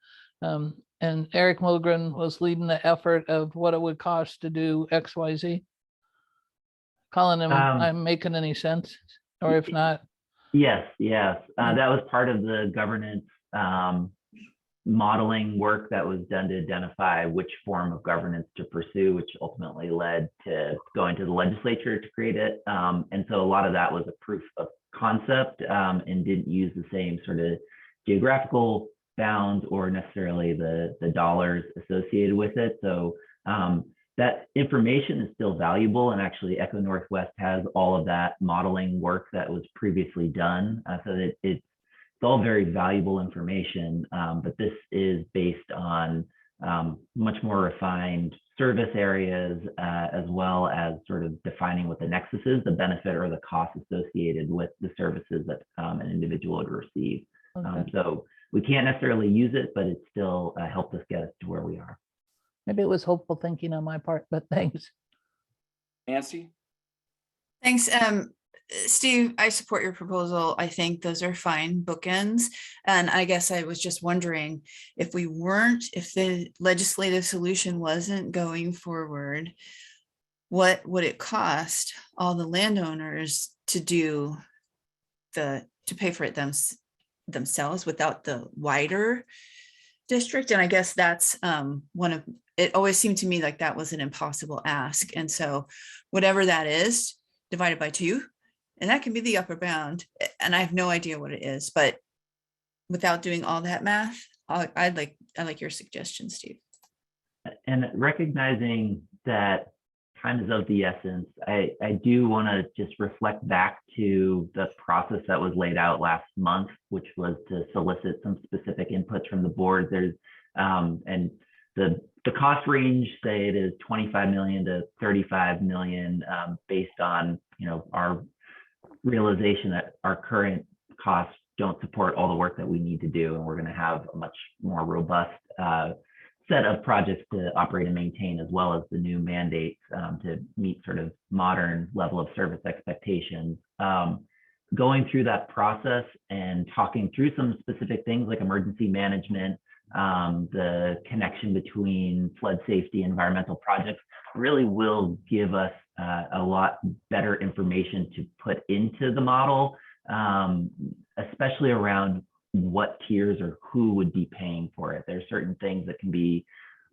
and Eric Mulgren was leading the effort of what it would cost to do XYZ. Colin, am I making any sense? Or if not? Yes. That was part of the governance modeling work that was done to identify which form of governance to pursue, which ultimately led to going to the legislature to create it. And so a lot of that was a proof of concept, and didn't use the same sort of geographical bounds or necessarily the dollars associated with it. So that information is still valuable, and actually Echo Northwest has all of that modeling work that was previously done, so that it's all very valuable information, but this is based on much more refined service areas, as well as sort of defining what the nexus is, the benefit or the cost associated with the services that an individual would receive. Okay. So we can't necessarily use it, but it still helped us get us to where we are. Maybe it was hopeful thinking on my part, but thanks. Nancy? Thanks. Steve, I support your proposal. I think those are fine bookends. And I guess I was just wondering, if the legislative solution wasn't going forward, what would it cost all the landowners to pay for it themselves without the wider district? And I guess that's it always seemed to me like that was an impossible ask. And so whatever that is divided by 2, and that can be the upper bound, and I have no idea what it is, but without doing all that math, I like your suggestion, Steve. And recognizing that time is of the essence, I do want to just reflect back to the process that was laid out last month, which was to solicit some specific inputs from the board. There's and the cost range, say it is 25 million to 35 million, based on, you know, our realization that our current costs don't support all the work that we need to do, and we're going to have a much more robust set of projects to operate and maintain, as well as the new mandates to meet sort of modern level of service expectations. Going through that process and talking through some specific things like emergency management, the connection between flood safety and environmental projects really will give us a lot better information to put into the model, especially around what tiers or who would be paying for it. There's certain things that can be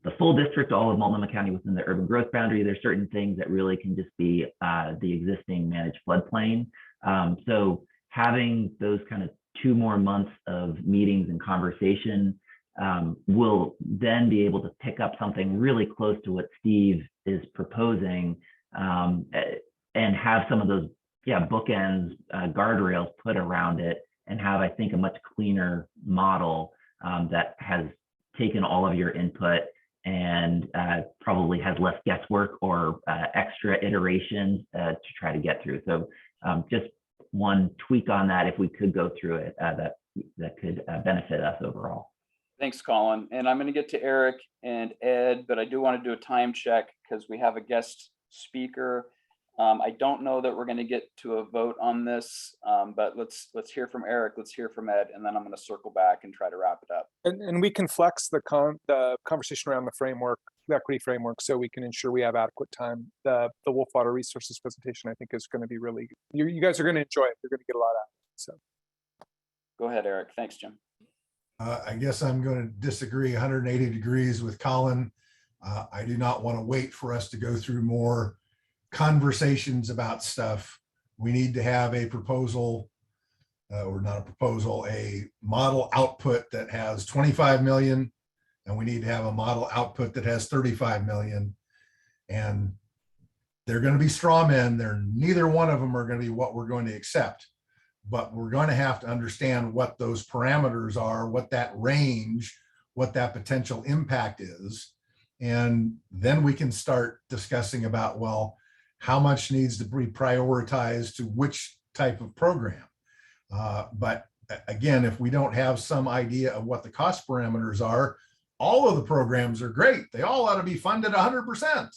the full district, all of Multnomah County within the urban growth boundary. There's certain things that really can just be the existing managed floodplain. So having those kind of 2 more months of meetings and conversation will then be able to pick up something really close to what Steve is proposing, and have some of those bookends, guardrails put around it, and have, I think, a much cleaner model that has taken all of your input and probably has less guesswork or extra iterations to try to get through. So just one tweak on that, if we could go through it, that could benefit us overall. Thanks, Colin. And I'm going to get to Eric and Ed, but I do want to do a time check because we have a guest speaker. I don't know that we're going to get to a vote on this, but let's hear from Eric, let's hear from Ed, and then I'm going to circle back and try to wrap it up. And we can flex the conversation around the framework, the equity framework, so we can ensure we have adequate time. The Wolf Water Resources presentation, I think, is going to be really, you guys are going to enjoy it. You're going to get a lot out of it. So Go ahead, Eric. Thanks, Jim. I guess I'm going to disagree 180 degrees with Colin. I do not want to wait for us to go through more conversations about stuff. We need to have a proposal, or not a proposal, a model output that has 25 million, and we need to have a model output that has 35 million. And they're going to be straw men. Neither one of them are going to be what we're going to accept, but we're going to have to understand what those parameters are, what that range, what that potential impact is. And then we can start discussing about, well, how much needs to be prioritized to which type of program. But again, if we don't have some idea of what the cost parameters are, all of the programs are great. They all ought to be funded 100%.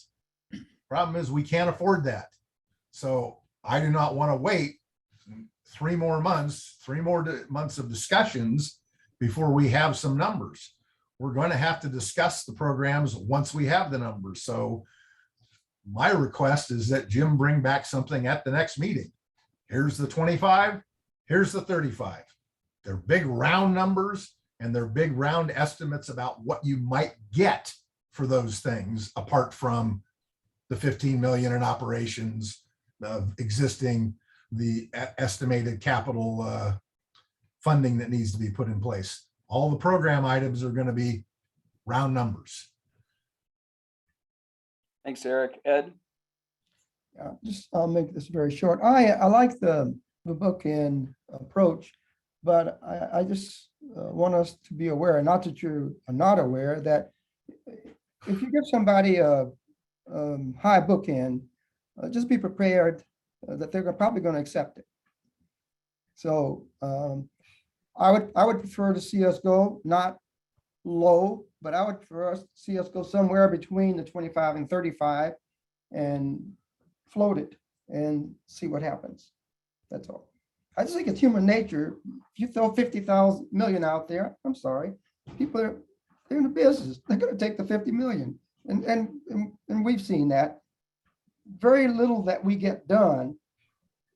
Problem is we can't afford that. So I do not want to wait 3 more months of discussions before we have some numbers. We're going to have to discuss the programs once we have the numbers. So my request is that Jim bring back something at the next meeting. Here's the 25, here's the 35. They're big round numbers, and they're big round estimates about what you might get for those things, apart from the 15 million in operations of existing, the estimated capital funding that needs to be put in place. All the program items are going to be round numbers. Thanks, Eric. Ed? Yeah, I'll make this very short. I like the bookend approach, but I just want us to be aware, not that you are not aware, that if you give somebody a high bookend, just be prepared that they're probably going to accept it. So I would prefer to see us go not low, but I would prefer us to see us go somewhere between the 25 and 35 and float it and see what happens. That's all. I just think it's human nature. If you throw 50,000 million out there, I'm sorry, people they're in the business. They're going to take the 50 million, and we've seen that. Very little that we get done.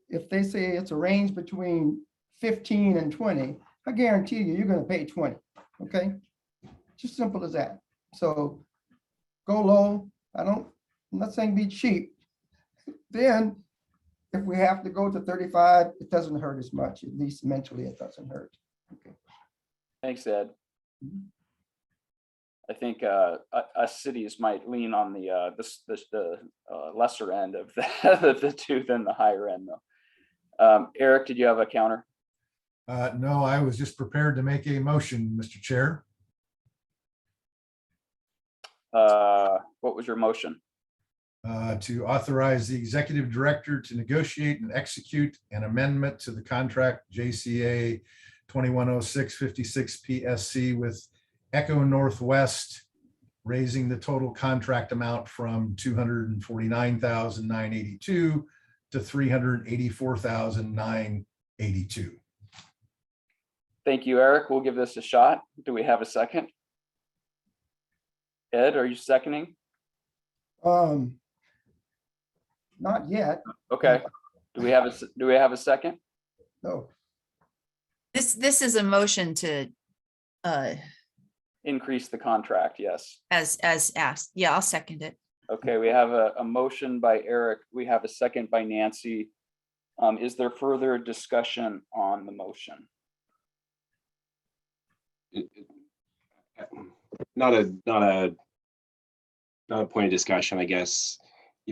If they say it's a range between 15 and 20, I guarantee you're going to pay 20. Okay, just simple as that. So go low. I'm not saying be cheap. Then if we have to go to 35, it doesn't hurt as much. At least mentally, it doesn't hurt. Okay. Thanks, Ed. I think us cities might lean on the lesser end of the two than the higher end, though. Eric, did you have a counter? No, I was just prepared to make a motion, Mr. Chair. What was your motion? To authorize the executive director to negotiate and execute an amendment to the contract JCA 210656 PSC with Echo Northwest, raising the total contract amount from $249,982 to $384,982. Thank you, Eric. We'll give this a shot. Do we have a second? Ed, are you seconding? Not yet, Okay. Do we have a second? no. This is a motion to, Increase the contract, yes. as asked. Yeah, I'll second it. Okay, we have a motion by Eric. We have a second by Nancy. Is there further discussion on the motion? Not a point of discussion, I guess.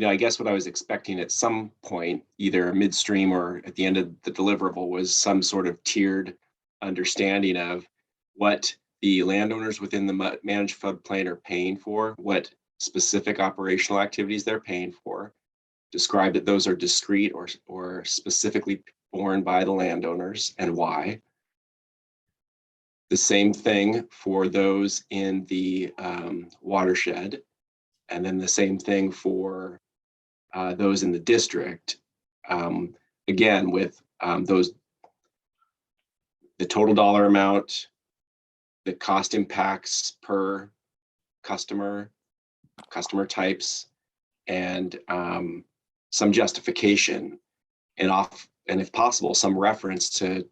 I guess what I was expecting at some point, either midstream or at the end of the deliverable, was some sort of tiered understanding of what the landowners within the managed floodplain are paying for, what specific operational activities they're paying for, describe that those are discrete or specifically borne by the landowners and why. The same thing for those in the watershed, and then the same thing for those in the district. Again, with the total dollar amount, the cost impacts per customer types, and some justification, and if possible, some reference to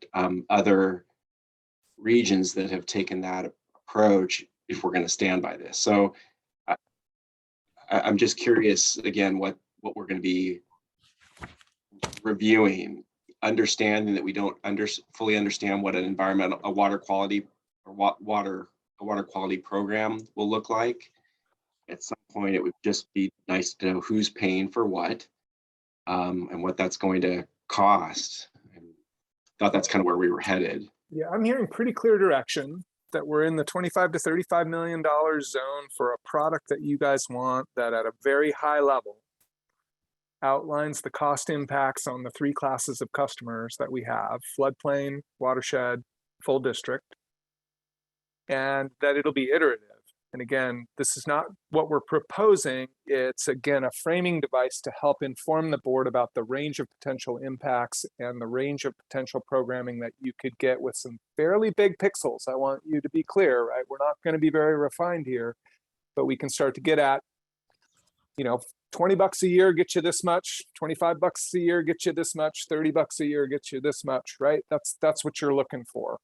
other regions that have taken that approach if we're going to stand by this. So I'm just curious, again, what we're going to be reviewing, understanding that we don't fully understand what a water quality program will look like. At some point, it would just be nice to know who's paying for what, and what that's going to cost. I thought that's kind of where we were headed. Yeah, I'm hearing pretty clear direction that we're in the $25 to $35 million zone for a product that you guys want, that at a very high level outlines the cost impacts on the three classes of customers that we have: floodplain, watershed, full district, and that it'll be iterative. And again, this is not what we're proposing. It's, again, a framing device to help inform the board about the range of potential impacts and the range of potential programming that you could get with some fairly big pixels. I want you to be clear, right? We're not going to be very refined here, but we can start to get at, $20 a year get you this much, $25 a year get you this much, $30 a year get you this much, right? That's what you're looking for.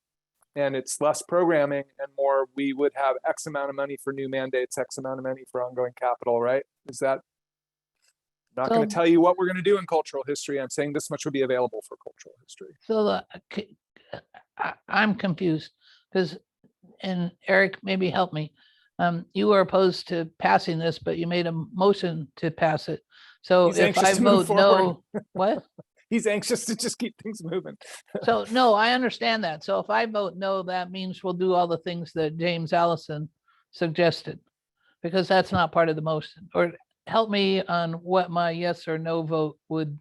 And it's less programming and more, we would have X amount of money for new mandates, X amount of money for ongoing capital, right? Is that, I'm not going to tell you what we're going to do in cultural history. I'm saying this much would be available for cultural history. So I'm confused because, and Eric, maybe help me. You were opposed to passing this, but you made a motion to pass it. So He's if anxious I to move vote no, forward. what? He's anxious to just keep things moving. So no, I understand that. So if I vote no, that means we'll do all the things that James Allison suggested, because that's not part of the motion. Or help me on what my yes or no vote would.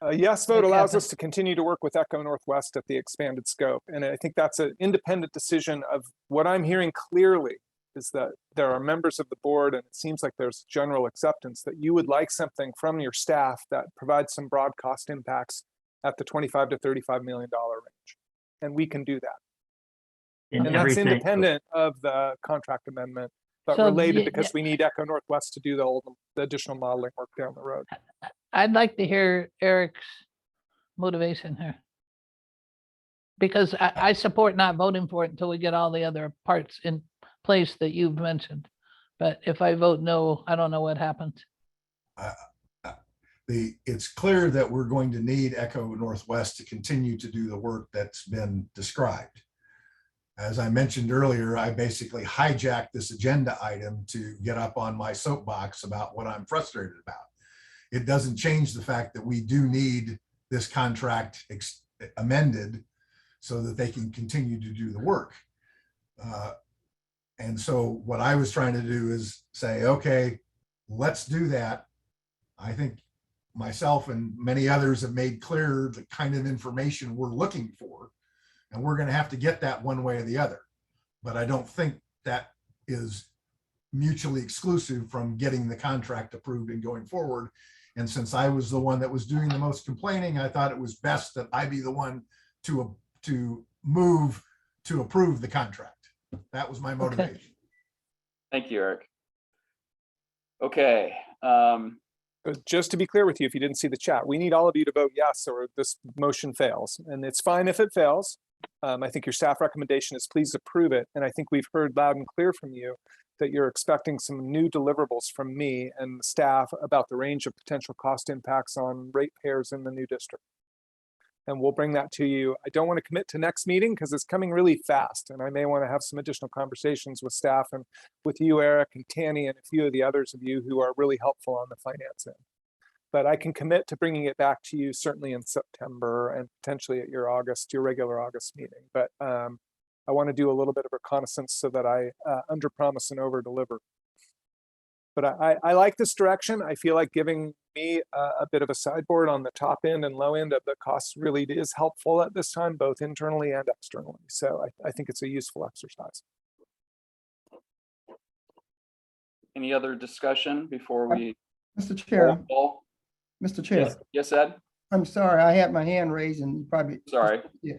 A yes vote allows happen. us to continue to work with Echo Northwest at the expanded scope. And I think that's an independent decision of what I'm hearing clearly is that there are members of the board, and it seems like there's general acceptance that you would like something from your staff that provides some broad cost impacts at the $25 to $35 million range. And we can do that. And that's independent of the contract amendment, but So related because we need Echo Northwest to do the additional modeling work down the road. I'd like to hear Eric's motivation here. Because I support not voting for it until we get all the other parts in place that you've mentioned. But if I vote no, I don't know what happens. It's clear that we're going to need Echo Northwest to continue to do the work that's been described. as I mentioned earlier, I basically hijacked this agenda item to get up on my soapbox about what I'm frustrated about. It doesn't change the fact that we do need this contract amended so that they can continue to do the work. And so what I was trying to do is say, okay, let's do that. I think myself and many others have made clear the kind of information we're looking for, and we're going to have to get that one way or the other. But I don't think that is mutually exclusive from getting the contract approved and going forward. And since I was the one that was doing the most complaining, I thought it was best that I be the one to move to approve the contract. That was my motivation. Thank you, Eric. Okay. But just to be clear with you, if you didn't see the chat, we need all of you to vote yes, or this motion fails. And it's fine if it fails. I think your staff recommendation is please approve it. And I think we've heard loud and clear from you that you're expecting some new deliverables from me and the staff about the range of potential cost impacts on ratepayers in the new district. And we'll bring that to you. I don't want to commit to next meeting because it's coming really fast. And I may want to have some additional conversations with staff and with you, Eric, and Tanny, and a few of the others of you who are really helpful on the finance end. But I can commit to bringing it back to you certainly in September and potentially at your regular August meeting. But I want to do a little bit of reconnaissance so that I under promise and over deliver. But I like this direction. I feel like giving me a bit of a sideboard on the top end and low end of the costs really is helpful at this time, both internally and externally. So I think it's a useful exercise. Any other discussion before we? Mr. Chair, Roll Mr. Chair, call? Yes, Ed? I'm sorry, I had my hand raised and you probably. Sorry. Yeah.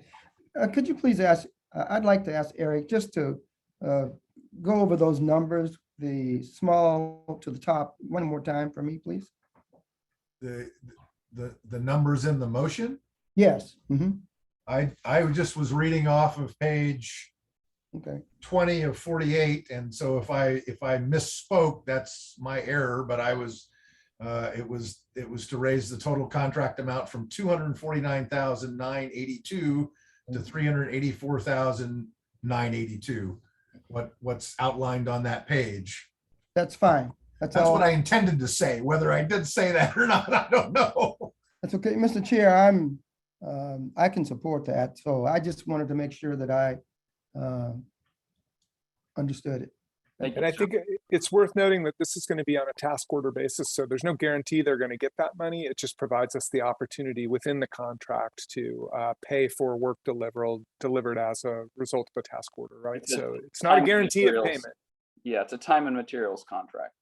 Could you please ask, I'd like to ask Eric just to go over those numbers, the small to the top, one more time for me, please. The numbers in the motion? Yes. Mhm. I just was reading off of page Okay. 20 of 48. And so if I misspoke, that's my error, but I was, it was to raise the total contract amount from 249,982 to 384,982. What's outlined on that page. That's fine. That's That's all. what I intended to say. Whether I did say that or not, I don't know. That's okay, Mr. Chair, I can support that. So I just wanted to make sure that I understood it. Thank And you. I think it's worth noting that this is going to be on a task order basis. So there's no guarantee they're going to get that money. It just provides us the opportunity within the contract to pay for work delivered as a result of a task order, right? So it's not a guarantee of payment. Yeah, it's a time and materials contract.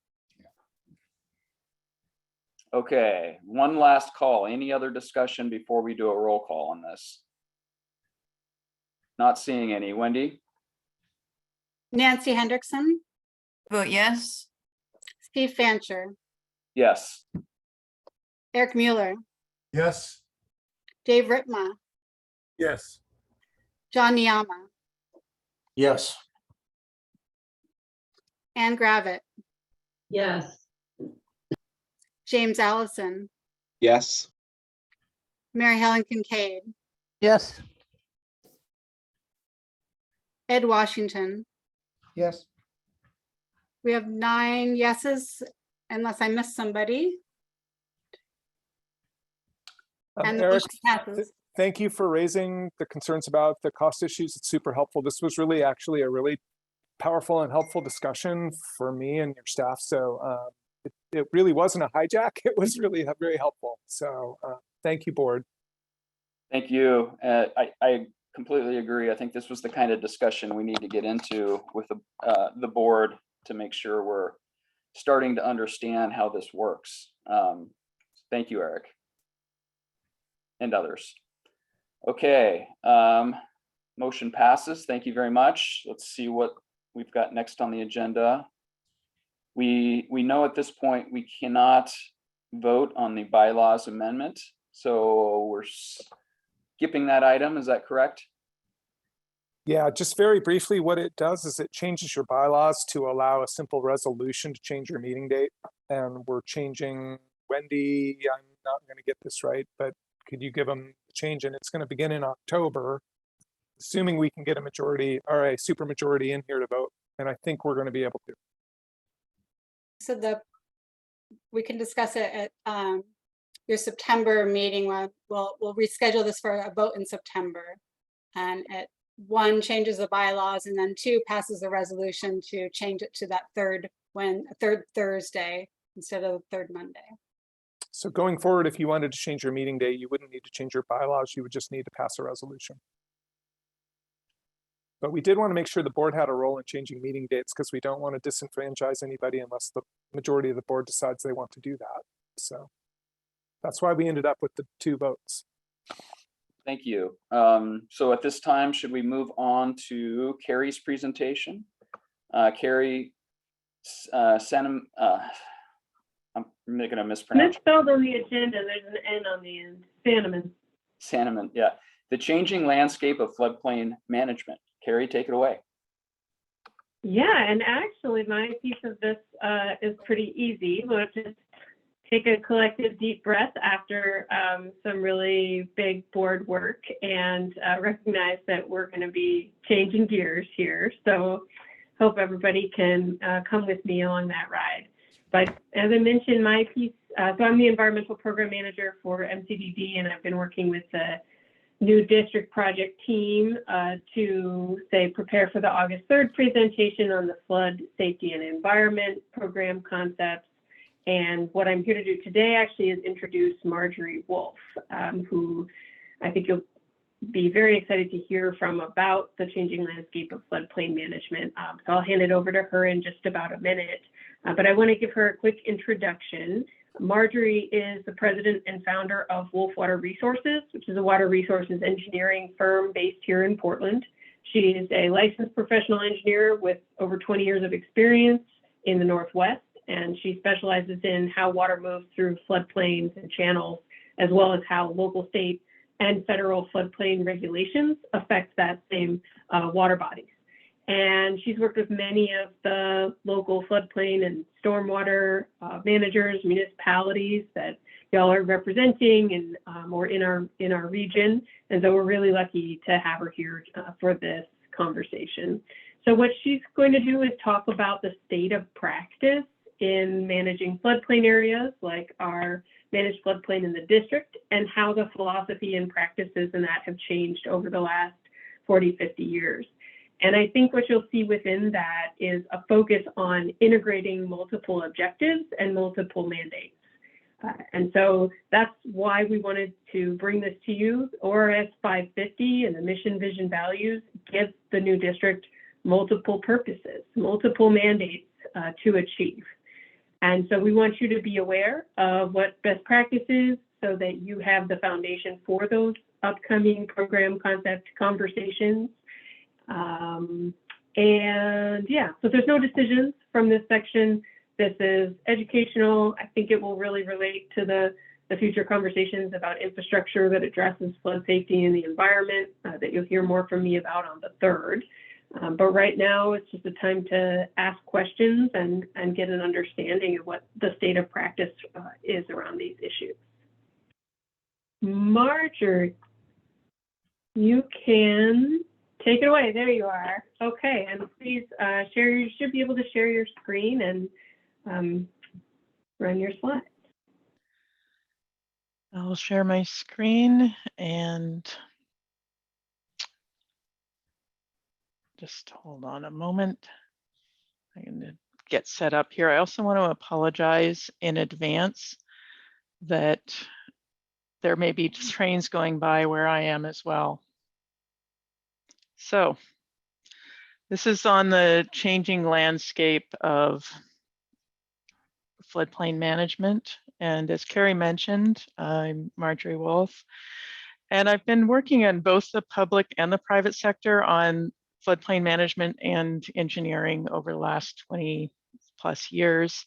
Okay, one last call. Any other discussion before we do a roll call on this? Not seeing any. Wendy? Nancy Hendrickson, Vote yes. Steve Fancher, Yes. Eric Mueller, Yes. Dave Ritma, Yes. John Niama, Yes. Ann Gravitt, Yes. James Allison, Yes. Mary Helen Kincaid, Yes. Ed Washington. Yes. We have 9 yeses, unless I missed somebody. And the Eric, motion passes. thank you for raising the concerns about the cost issues. It's super helpful. This was really actually a really powerful and helpful discussion for me and your staff. So it really wasn't a hijack. It was really very helpful. So thank you, board. Thank you. I completely agree. I think this was the kind of discussion we need to get into with the board to make sure we're starting to understand how this works. Thank you, Eric. And others. Okay, motion passes. Thank you very much. Let's see what we've got next on the agenda. We know at this point we cannot vote on the bylaws amendment, so we're skipping that item. Is that correct? Yeah, just very briefly, what it does is it changes your bylaws to allow a simple resolution to change your meeting date. And we're changing, Wendy, I'm not going to get this right, but could you give them a change? And it's going to begin in October. assuming we can get a majority or a super majority in here to vote. And I think we're going to be able to. So we can discuss it at your September meeting. We'll reschedule this for a vote in September. And at 1 changes the bylaws, and then 2 passes a resolution to change it to that third Thursday instead of the 3rd Monday. So going forward, if you wanted to change your meeting day, you wouldn't need to change your bylaws. You would just need to pass a resolution. But we did want to make sure the board had a role in changing meeting dates because we don't want to disenfranchise anybody unless the majority of the board decides they want to do that. So that's why we ended up with the 2 votes. Thank you. So at this time, should we move on to Carrie's presentation? Carrie, I'm going to mispronounce. Misspelled on the agenda, there's an N on the end. Sandeman, yeah. The changing landscape of floodplain management. Carrie, take it away. Yeah, and actually my piece of this is pretty easy. We'll just take a collective deep breath after some really big board work and recognize that we're going to be changing gears here. So hope everybody can come with me along that ride. But as I mentioned, my piece, so I'm the environmental program manager for MCDD, and I've been working with the new district project team to prepare for the August 3rd presentation on the flood safety and environment program concepts. And what I'm here to do today actually is introduce Marjorie Wolf, who I think you'll be very excited to hear from about the changing landscape of floodplain management. So I'll hand it over to her in just about a minute. But I want to give her a quick introduction. Marjorie is the president and founder of Wolf Water Resources, which is a water resources engineering firm based here in Portland. She is a licensed professional engineer with over 20 years of experience in the Northwest, and she specializes in how water moves through floodplains and channels, as well as how local, state, and federal floodplain regulations affect that same water bodies. And she's worked with many of the local floodplain and stormwater managers, municipalities that y'all are representing and or in our region. And so we're really lucky to have her here for this conversation. So what she's going to do is talk about the state of practice in managing floodplain areas, like our managed floodplain in the district, and how the philosophy and practices in that have changed over the last 40, 50 years. And I think what you'll see within that is a focus on integrating multiple objectives and multiple mandates. And so that's why we wanted to bring this to you. ORS 550 and the mission, vision, values gives the new district multiple purposes, multiple mandates to achieve. And so we want you to be aware of what best practices so that you have the foundation for those upcoming program concept conversations. And yeah, so there's no decisions from this section. This is educational. I think it will really relate to the future conversations about infrastructure that addresses flood safety and the environment that you'll hear more from me about on the 3rd. But right now it's just a time to ask questions and get an understanding of what the state of practice is around these issues. Marjorie, you can take it away. There you are. Okay, and please you should be able to share your screen and run your slides. I'll share my screen and just hold on a moment. I'm going to get set up here. I also want to apologize in advance that there may be trains going by where I am as well. So this is on the changing landscape of floodplain management. And as Carrie mentioned, I'm Marjorie Wolf, and I've been working in both the public and the private sector on floodplain management and engineering over the last 20 plus years.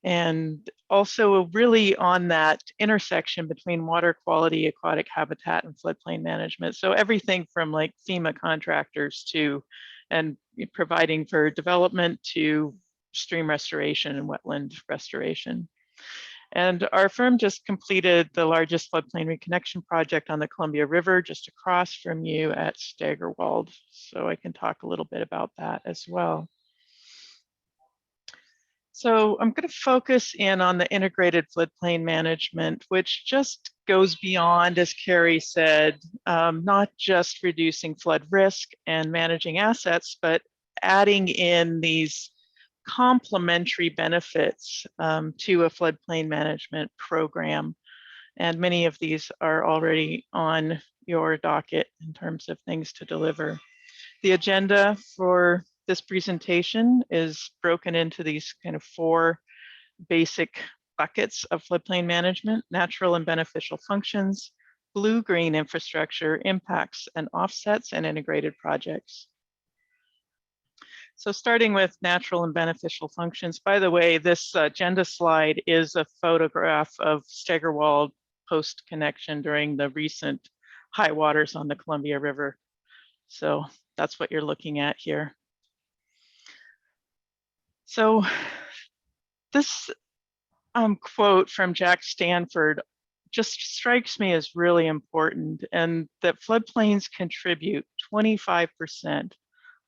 And also really on that intersection between water quality, aquatic habitat, and floodplain management. So everything from like FEMA contractors to, and providing for development to stream restoration and wetland restoration. And our firm just completed the largest floodplain reconnection project on the Columbia River just across from you at Steigerwald. So I can talk a little bit about that as well. So I'm going to focus in on the integrated floodplain management, which just goes beyond, as Carrie said, not just reducing flood risk and managing assets, but adding in these complementary benefits to a floodplain management program. And many of these are already on your docket in terms of things to deliver. The agenda for this presentation is broken into these kind of 4 basic buckets of floodplain management: natural and beneficial functions, blue-green infrastructure, impacts and offsets, and integrated projects. So starting with natural and beneficial functions, by the way, this agenda slide is a photograph of Steigerwald post-connection during the recent high waters on the Columbia River. So that's what you're looking at here. So this quote from Jack Stanford just strikes me as really important, and that floodplains contribute 25%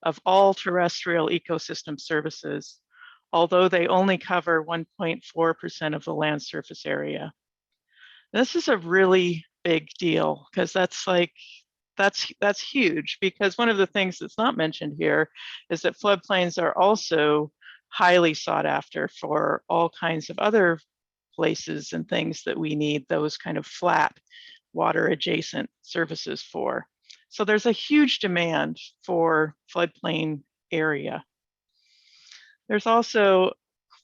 of all terrestrial ecosystem services, although they only cover 1.4% of the land surface area. This is a really big deal because that's huge, because one of the things that's not mentioned here is that floodplains are also highly sought after for all kinds of other places and things that we need those kind of flat water adjacent services for. So there's a huge demand for floodplain area. There's also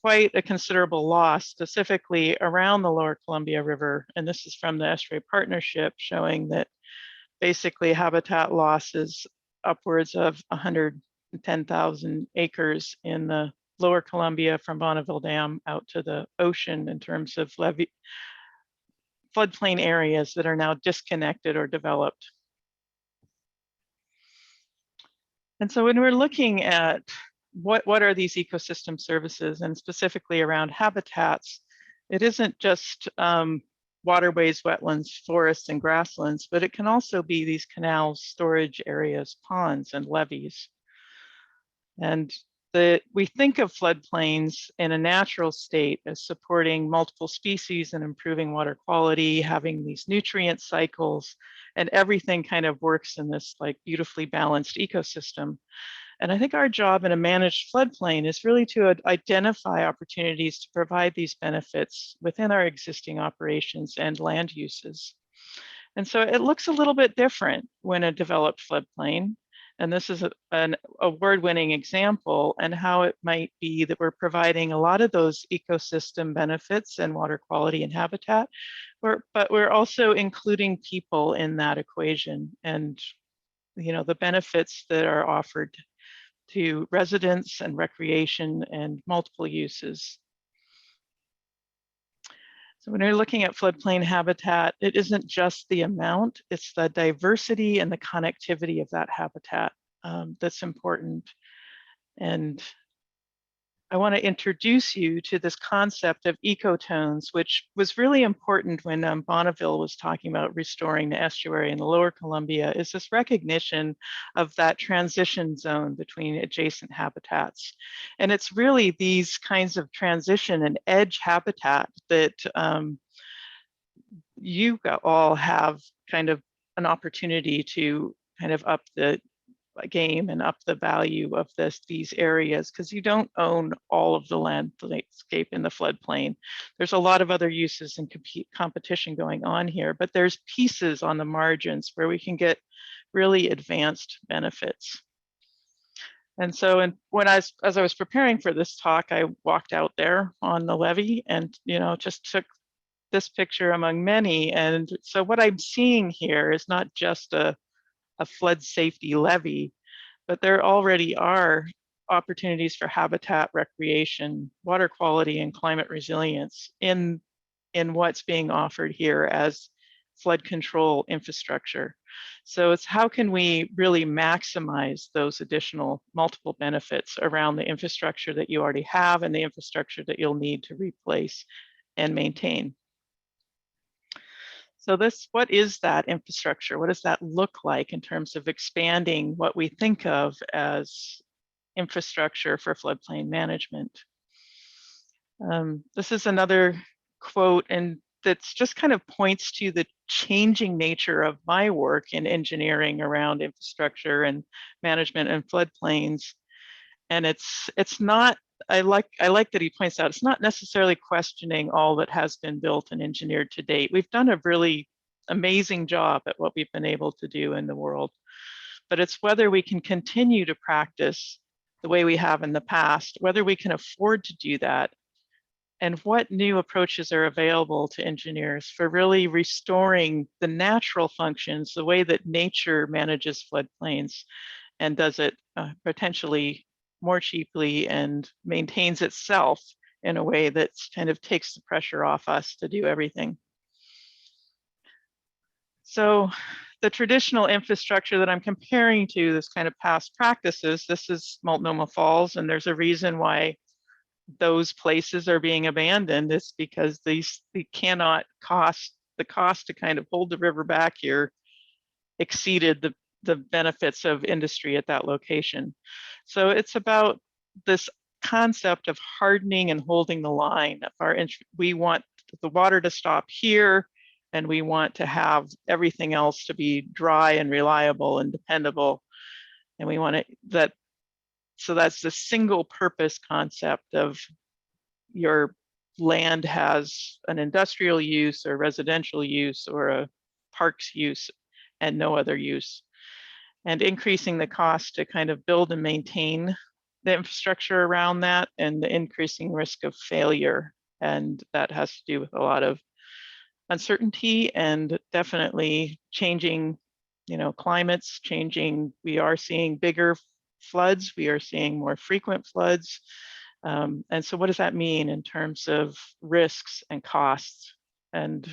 quite a considerable loss specifically around the lower Columbia River. And this is from the Estuary Partnership, showing that basically habitat loss is upwards of 110,000 acres in the lower Columbia from Bonneville Dam out to the ocean in terms of floodplain areas that are now disconnected or developed. And so when we're looking at what are these ecosystem services, and specifically around habitats, it isn't just waterways, wetlands, forests, and grasslands, but it can also be these canals, storage areas, ponds, and levees. And we think of floodplains in a natural state as supporting multiple species and improving water quality, having these nutrient cycles, and everything kind of works in this like beautifully balanced ecosystem. And I think our job in a managed floodplain is really to identify opportunities to provide these benefits within our existing operations and land uses. And so it looks a little bit different when a developed floodplain. And this is an award-winning example, and how it might be that we're providing a lot of those ecosystem benefits and water quality and habitat, but we're also including people in that equation, and the benefits that are offered to residents and recreation and multiple uses. So when you're looking at floodplain habitat, it isn't just the amount, it's the diversity and the connectivity of that habitat that's important. And I want to introduce you to this concept of ecotones, which was really important when Bonneville was talking about restoring the estuary in the lower Columbia, is this recognition of that transition zone between adjacent habitats. And it's really these kinds of transition and edge habitat that you all have kind of an opportunity to kind of up the game and up the value of these areas, because you don't own all of the landscape in the floodplain. There's a lot of other uses and competition going on here, but there's pieces on the margins where we can get really advanced benefits. And so as I was preparing for this talk, I walked out there on the levee and just took this picture among many. And so what I'm seeing here is not just a flood safety levee, but there already are opportunities for habitat, recreation, water quality, and climate resilience in what's being offered here as flood control infrastructure. So it's how can we really maximize those additional multiple benefits around the infrastructure that you already have and the infrastructure that you'll need to replace and maintain. So what is that infrastructure? What does that look like in terms of expanding what we think of as infrastructure for floodplain management? This is another quote, and that's just kind of points to the changing nature of my work in engineering around infrastructure and management and floodplains. And it's not, I like that he points out, it's not necessarily questioning all that has been built and engineered to date. We've done a really amazing job at what we've been able to do in the world, but it's whether we can continue to practice the way we have in the past, whether we can afford to do that, and what new approaches are available to engineers for really restoring the natural functions, the way that nature manages floodplains and does it potentially more cheaply and maintains itself in a way that kind of takes the pressure off us to do everything. So the traditional infrastructure that I'm comparing to this kind of past practices, this is Multnomah Falls, and there's a reason why those places are being abandoned. It's because they cannot the cost to kind of hold the river back here exceeded the benefits of industry at that location. So it's about this concept of hardening and holding the line. We want the water to stop here, and we want to have everything else to be dry and reliable and dependable. And we want it so that's the single purpose concept of your land has an industrial use or residential use or a parks use and no other use. And increasing the cost to kind of build and maintain the infrastructure around that, and the increasing risk of failure. And that has to do with a lot of uncertainty and definitely changing, climates changing. We are seeing bigger floods. We are seeing more frequent floods. And so what does that mean in terms of risks and costs? And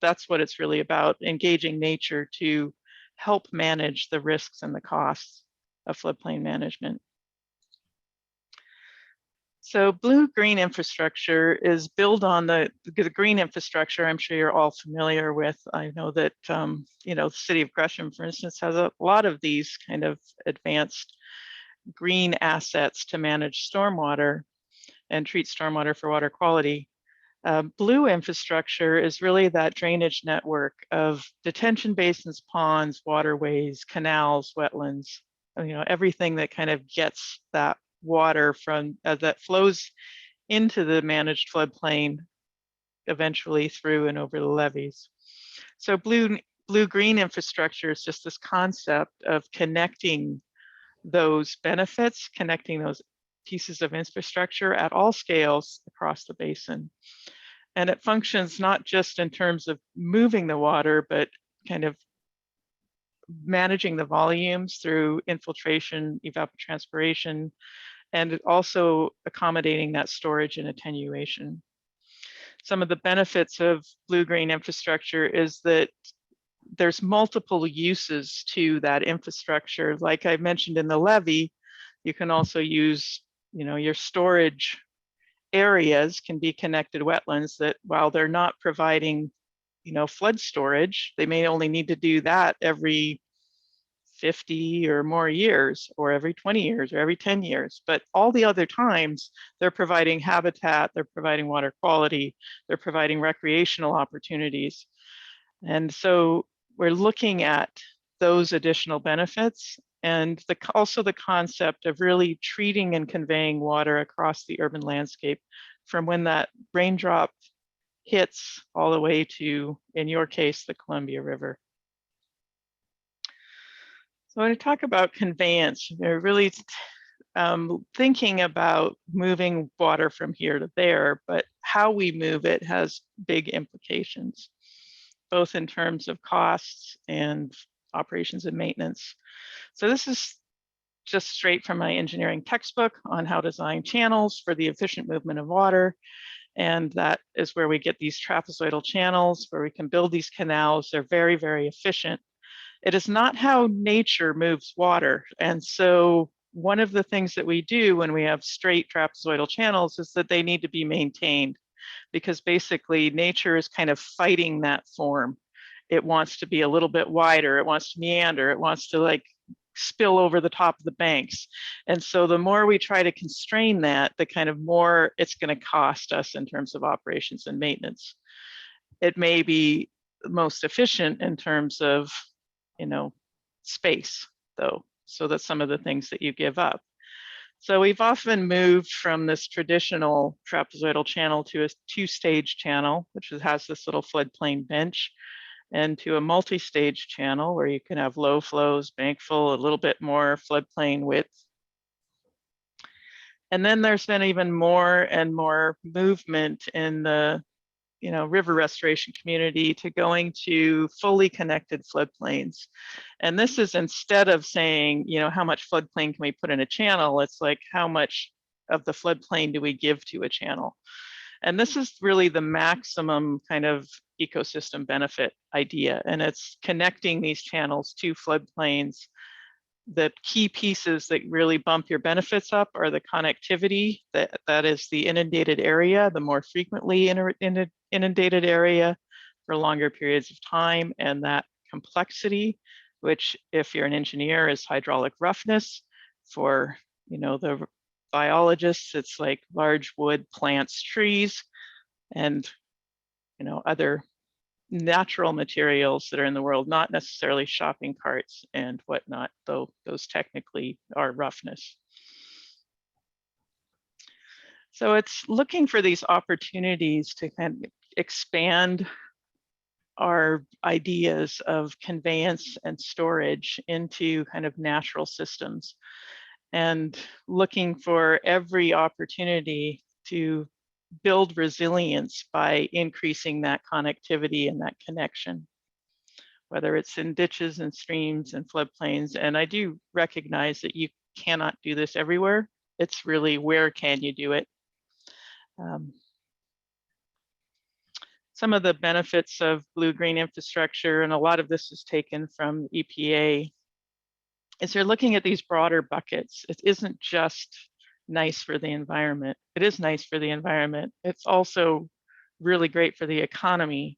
that's what it's really about, engaging nature to help manage the risks and the costs of floodplain management. So blue-green infrastructure is built on the green infrastructure I'm sure you're all familiar with. I know that, the city of Gresham, for instance, has a lot of these kind of advanced green assets to manage stormwater and treat stormwater for water quality. Blue infrastructure is really that drainage network of detention basins, ponds, waterways, canals, wetlands, everything that kind of gets that water from that flows into the managed floodplain, eventually through and over the levees. So blue-green infrastructure is just this concept of connecting those benefits, connecting those pieces of infrastructure at all scales across the basin. And it functions not just in terms of moving the water, but kind of managing the volumes through infiltration, evapotranspiration, and also accommodating that storage and attenuation. Some of the benefits of blue-green infrastructure is that there's multiple uses to that infrastructure. Like I mentioned in the levee, you can also use, your storage areas can be connected wetlands that, while they're not providing, flood storage, they may only need to do that every 50 or more years, or every 20 years, or every 10 years. But all the other times, they're providing habitat, they're providing water quality, they're providing recreational opportunities. And so we're looking at those additional benefits, and also the concept of really treating and conveying water across the urban landscape from when that raindrop hits all the way to, in your case, the Columbia River. So when I talk about conveyance, they're really thinking about moving water from here to there, but how we move it has big implications, both in terms of costs and operations and maintenance. So this is just straight from my engineering textbook on how to design channels for the efficient movement of water. And that is where we get these trapezoidal channels where we can build these canals. They're very, very efficient. It is not how nature moves water. And so one of the things that we do when we have straight trapezoidal channels is that they need to be maintained. because basically nature is kind of fighting that form. It wants to be a little bit wider, it wants to meander, it wants to like spill over the top of the banks. And so the more we try to constrain that, the kind of more it's going to cost us in terms of operations and maintenance. It may be most efficient in terms of, you know, space though. So that's some of the things that you give up. So we've often moved from this traditional trapezoidal channel to a two-stage channel, which has this little floodplain bench, and to a multi-stage channel where you can have low flows, bank full, a little bit more floodplain width. And then there's been even more and more movement in the, you know, river restoration community to going to fully connected floodplains. And this is instead of saying, you know, how much floodplain can we put in a channel? It's like, how much of the floodplain do we give to a channel? And this is really the maximum kind of ecosystem benefit idea. And it's connecting these channels to floodplains. The key pieces that really bump your benefits up are the connectivity, that is the inundated area, the more frequently inundated area for longer periods of time, and that complexity, which if you're an engineer is hydraulic roughness. For, you know, the biologists, it's like large wood, plants, trees, and, you know, other natural materials that are in the world, not necessarily shopping carts and whatnot, though those technically are roughness. So it's looking for these opportunities to kind of expand our ideas of conveyance and storage into kind of natural systems, and looking for every opportunity to build resilience by increasing that connectivity and that connection, whether it's in ditches and streams and floodplains. And I do recognize that you cannot do this everywhere. It's really, where can you do it? Some of the benefits of blue-green infrastructure, and a lot of this is taken from EPA, is you're looking at these broader buckets. It isn't just nice for the environment. It is nice for the environment. It's also really great for the economy.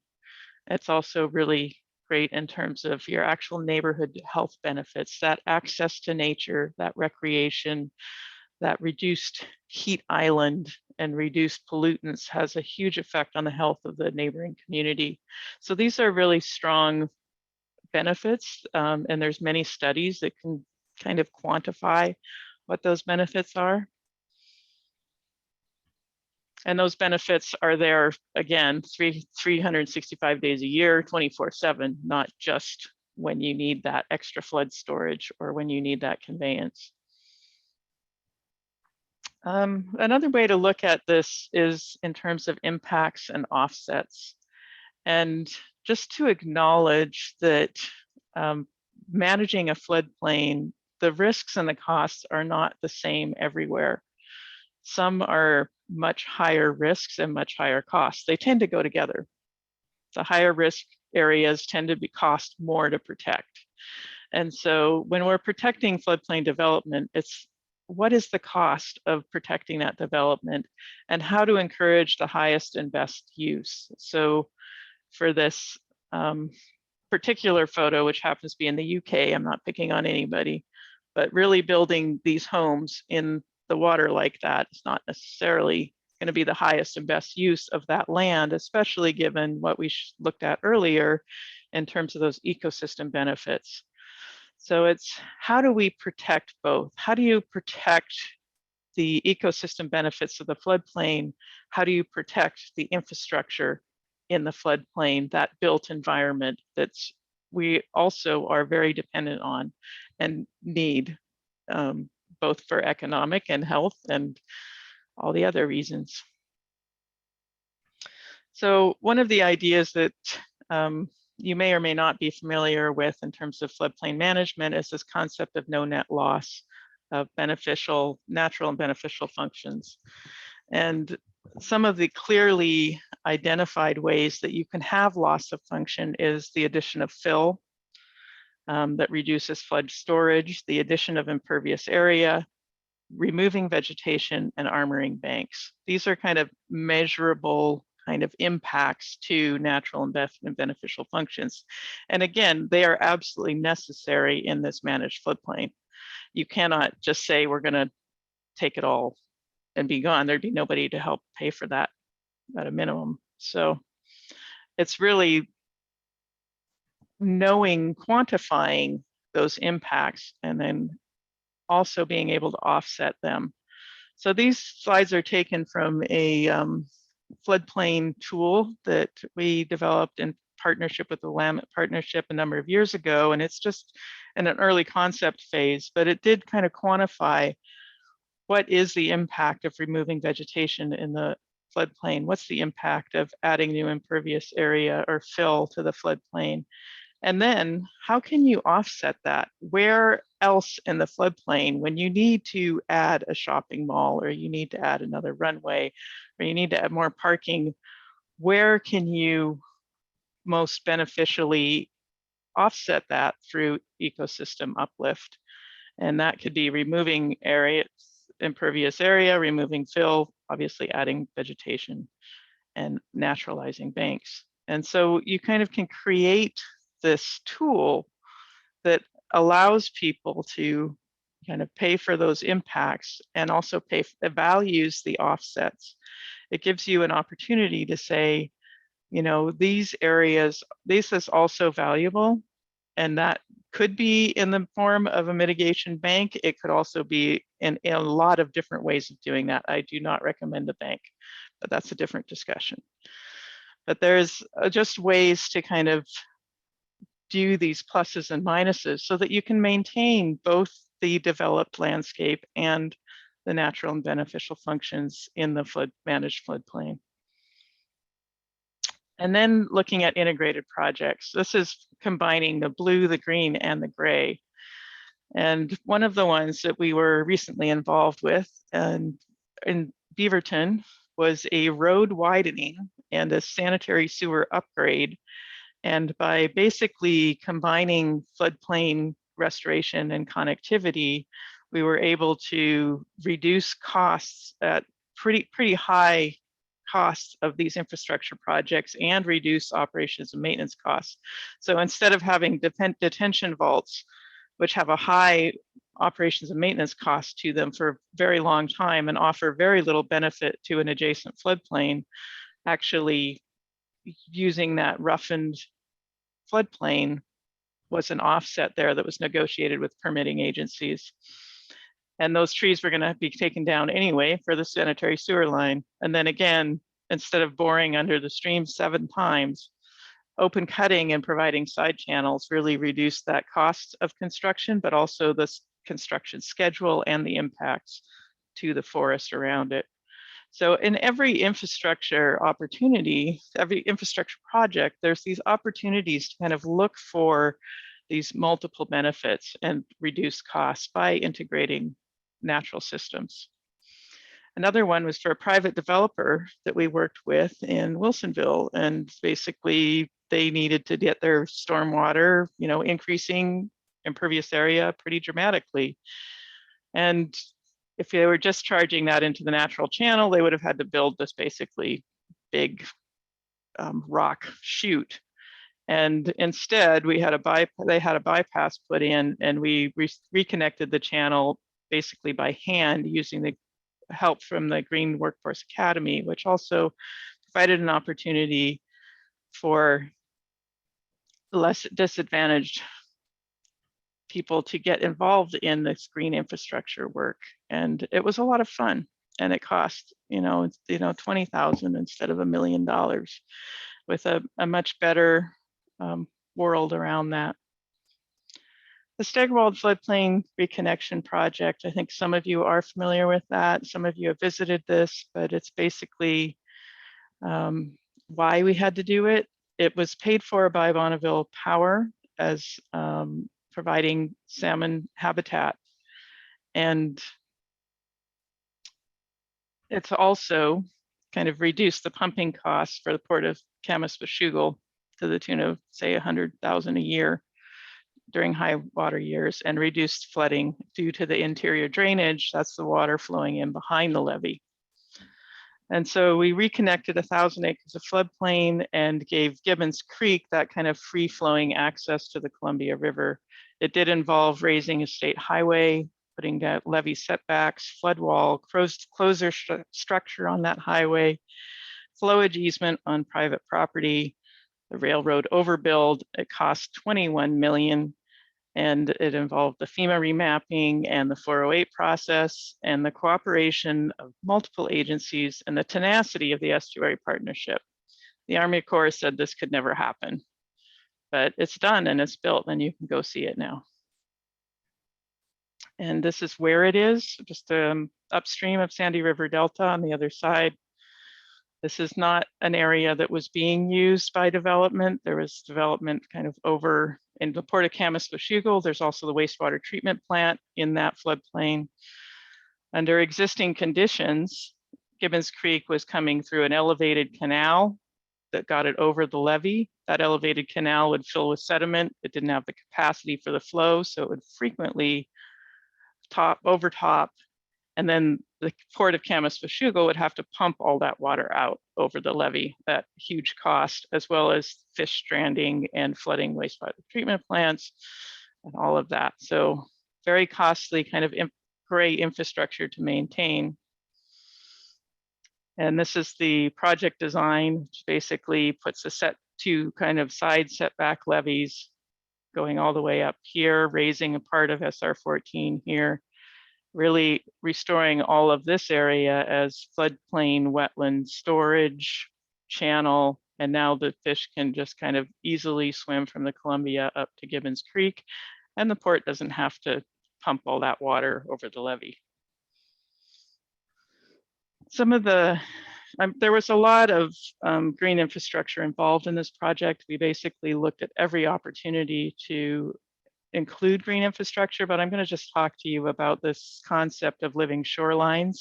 It's also really great in terms of your actual neighborhood health benefits, that access to nature, that recreation, that reduced heat island and reduced pollutants has a huge effect on the health of the neighboring community. So these are really strong benefits, and there's many studies that can kind of quantify what those benefits are. And those benefits are there, again, 365 days a year, 24/7, not just when you need that extra flood storage or when you need that conveyance. Another way to look at this is in terms of impacts and offsets. And just to acknowledge that managing a floodplain, the risks and the costs are not the same everywhere. Some are much higher risks and much higher costs. They tend to go together. The higher risk areas tend to cost more to protect. And so when we're protecting floodplain development, it's what is the cost of protecting that development and how to encourage the highest and best use. So for this particular photo, which happens to be in the UK, I'm not picking on anybody, but really building these homes in the water like that is not necessarily going to be the highest and best use of that land, especially given what we looked at earlier in terms of those ecosystem benefits. So it's, how do we protect both? How do you protect the ecosystem benefits of the floodplain? How do you protect the infrastructure in the floodplain, that built environment that's we also are very dependent on and need, both for economic and health and all the other reasons. So one of the ideas that you may or may not be familiar with in terms of floodplain management is this concept of no net loss of beneficial, natural and beneficial functions. And some of the clearly identified ways that you can have loss of function is the addition of fill that reduces flood storage, the addition of impervious area, removing vegetation, and armoring banks. These are kind of measurable kind of impacts to natural and beneficial functions. And again, they are absolutely necessary in this managed floodplain. You cannot just say we're going to take it all and be gone. There'd be nobody to help pay for that at a minimum. So it's really knowing, quantifying those impacts, and then also being able to offset them. So these slides are taken from a floodplain tool that we developed in partnership with the Willamette Partnership a number of years ago, and it's just in an early concept phase, but it did kind of quantify what is the impact of removing vegetation in the floodplain? What's the impact of adding new impervious area or fill to the floodplain? And then how can you offset that? Where else in the floodplain, when you need to add a shopping mall, or you need to add another runway, or you need to add more parking, where can you most beneficially offset that through ecosystem uplift? And that could be removing areas, impervious area, removing fill, obviously adding vegetation, and naturalizing banks. And so you kind of can create this tool that allows people to kind of pay for those impacts and also values the offsets. It gives you an opportunity to say, you know, these areas, this is also valuable, and that could be in the form of a mitigation bank. It could also be in a lot of different ways of doing that. I do not recommend a bank, but that's a different discussion. But there's just ways to kind of do these pluses and minuses so that you can maintain both the developed landscape and the natural and beneficial functions in the managed floodplain. And then looking at integrated projects. This is combining the blue, the green, and the gray. And one of the ones that we were recently involved with in Beaverton was a road widening and a sanitary sewer upgrade. And by basically combining floodplain restoration and connectivity, we were able to reduce costs at pretty high costs of these infrastructure projects and reduce operations and maintenance costs. So instead of having detention vaults, which have a high operations and maintenance cost to them for a very long time and offer very little benefit to an adjacent floodplain, actually using that roughened floodplain was an offset there that was negotiated with permitting agencies. And those trees were going to be taken down anyway for the sanitary sewer line. And then again, instead of boring under the stream 7 times, open cutting and providing side channels really reduced that cost of construction, but also the construction schedule and the impacts to the forest around it. So in every infrastructure opportunity, every infrastructure project, there's these opportunities to kind of look for these multiple benefits and reduce costs by integrating natural systems. Another one was for a private developer that we worked with in Wilsonville, and basically they needed to get their stormwater, you know, increasing impervious area pretty dramatically. And if they were just charging that into the natural channel, they would have had to build this basically big rock chute. And instead, they had a bypass put in, and we reconnected the channel basically by hand using the help from the Green Workforce Academy, which also provided an opportunity for less disadvantaged people to get involved in this green infrastructure work. And it was a lot of fun, and it cost, $20,000 instead of $1 million, with a much better world around that. The Steigerwald Floodplain Reconnection Project, I think some of you are familiar with that. Some of you have visited this, but it's basically why we had to do it. It was paid for by Bonneville Power as providing salmon habitat. And it's also kind of reduced the pumping costs for the Port of Kaminista-Washougal to the tune of, say, $100,000 a year during high water years and reduced flooding due to the interior drainage. That's the water flowing in behind the levee. And so we reconnected 1,000 acres of floodplain and gave Gibbons Creek that kind of free flowing access to the Columbia River. It did involve raising a state highway, putting down levee setbacks, flood wall, closer structure on that highway, flowage easement on private property, the railroad overbuild. It cost $21 million, and it involved the FEMA remapping and the 408 process and the cooperation of multiple agencies and the tenacity of the estuary partnership. The Army Corps said this could never happen, but it's done and it's built, and you can go see it now. And this is where it is, just upstream of Sandy River Delta on the other side. This is not an area that was being used by development. There was development kind of over in the Port of Kaminista-Washougal. There's also the wastewater treatment plant in that floodplain. Under existing conditions, Gibbons Creek was coming through an elevated canal that got it over the levee. That elevated canal would fill with sediment. It didn't have the capacity for the flow, so it would frequently overtop, and then the Port of Kaminista-Washougal would have to pump all that water out over the levee, that huge cost, as well as fish stranding and flooding wastewater treatment plants and all of that. So very costly kind of gray infrastructure to maintain. And this is the project design, which basically puts a two kind of side setback levees going all the way up here, raising a part of SR 14 here, really restoring all of this area as floodplain, wetland storage, channel, and now the fish can just kind of easily swim from the Columbia up to Gibbons Creek, and the port doesn't have to pump all that water over the levee. Some of the, there was a lot of green infrastructure involved in this project. We basically looked at every opportunity to include green infrastructure, but I'm going to just talk to you about this concept of living shorelines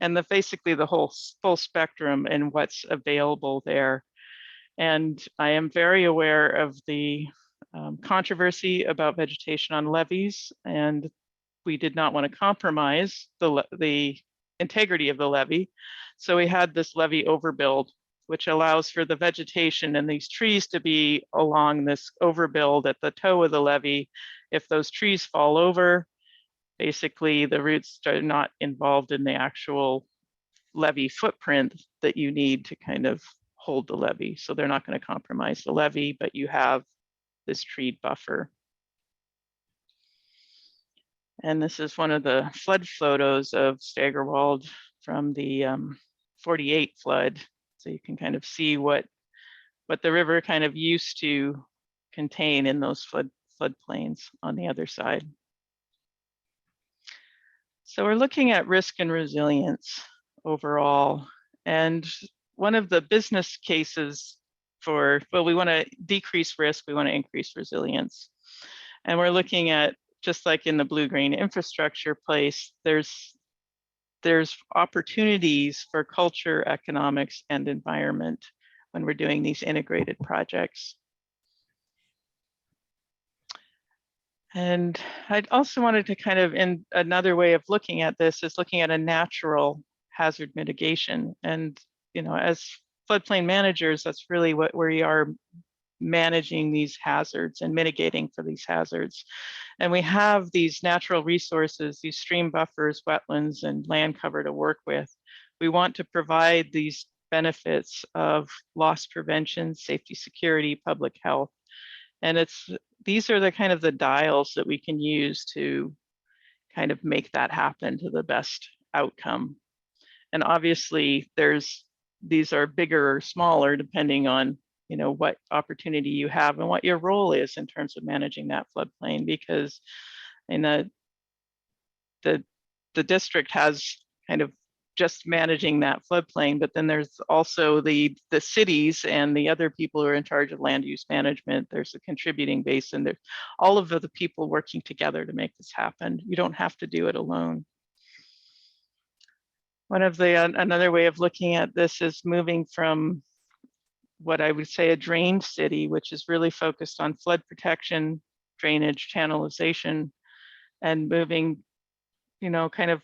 and basically the whole full spectrum and what's available there. And I am very aware of the controversy about vegetation on levees, and we did not want to compromise the integrity of the levee. So we had this levee overbuild, which allows for the vegetation and these trees to be along this overbuild at the toe of the levee. If those trees fall over, basically the roots are not involved in the actual levee footprint that you need to kind of hold the levee. So they're not going to compromise the levee, but you have this tree buffer. And this is one of the flood photos of Steigerwald from the 48 flood. So you can kind of see what the river kind of used to contain in those floodplains on the other side. So we're looking at risk and resilience overall. And one of the business cases for, well, we want to decrease risk, we want to increase resilience. And we're looking at, just like in the blue-green infrastructure place, there's opportunities for culture, economics, and environment when we're doing these integrated projects. And I also wanted to kind of, in another way of looking at this is looking at a natural hazard mitigation. And, you know, as floodplain managers, that's really what we are managing these hazards and mitigating for these hazards. And we have these natural resources, these stream buffers, wetlands, and land cover to work with. We want to provide these benefits of loss prevention, safety, security, public health. And these are the kind of the dials that we can use to kind of make that happen to the best outcome. And obviously these are bigger or smaller depending on, you know, what opportunity you have and what your role is in terms of managing that floodplain, because in the district has kind of just managing that floodplain, but then there's also the cities and the other people who are in charge of land use management. There's a contributing base, and there's all of the people working together to make this happen. You don't have to do it alone. Another way of looking at this is moving from what I would say a drained city, which is really focused on flood protection, drainage, channelization, and moving, you know, kind of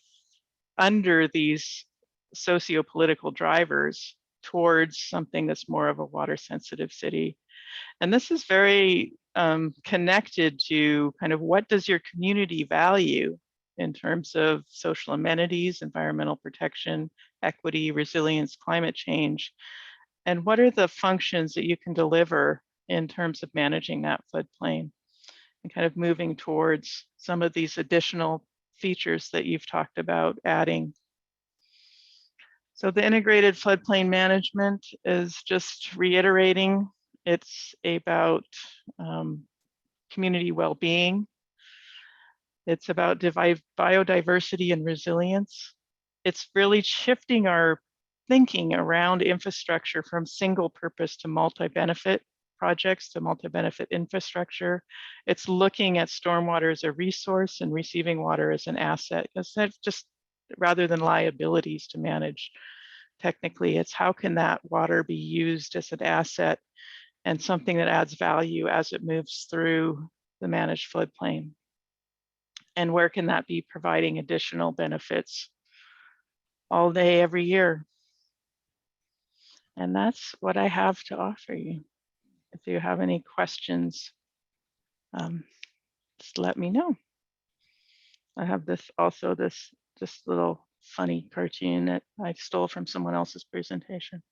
under these socio-political drivers towards something that's more of a water sensitive city. And this is very connected to kind of what does your community value in terms of social amenities, environmental protection, equity, resilience, climate change, and what are the functions that you can deliver in terms of managing that floodplain and kind of moving towards some of these additional features that you've talked about adding. So the integrated floodplain management is just reiterating, it's about community well-being. It's about biodiversity and resilience. It's really shifting our thinking around infrastructure from single purpose to multi-benefit projects to multi-benefit infrastructure. It's looking at stormwater as a resource and receiving water as an asset. It's not just rather than liabilities to manage. Technically, it's how can that water be used as an asset and something that adds value as it moves through the managed floodplain. And where can that be providing additional benefits all day, every year? And that's what I have to offer you. If you have any questions, just let me know. I have this also, this little funny cartoon that I stole from someone else's presentation.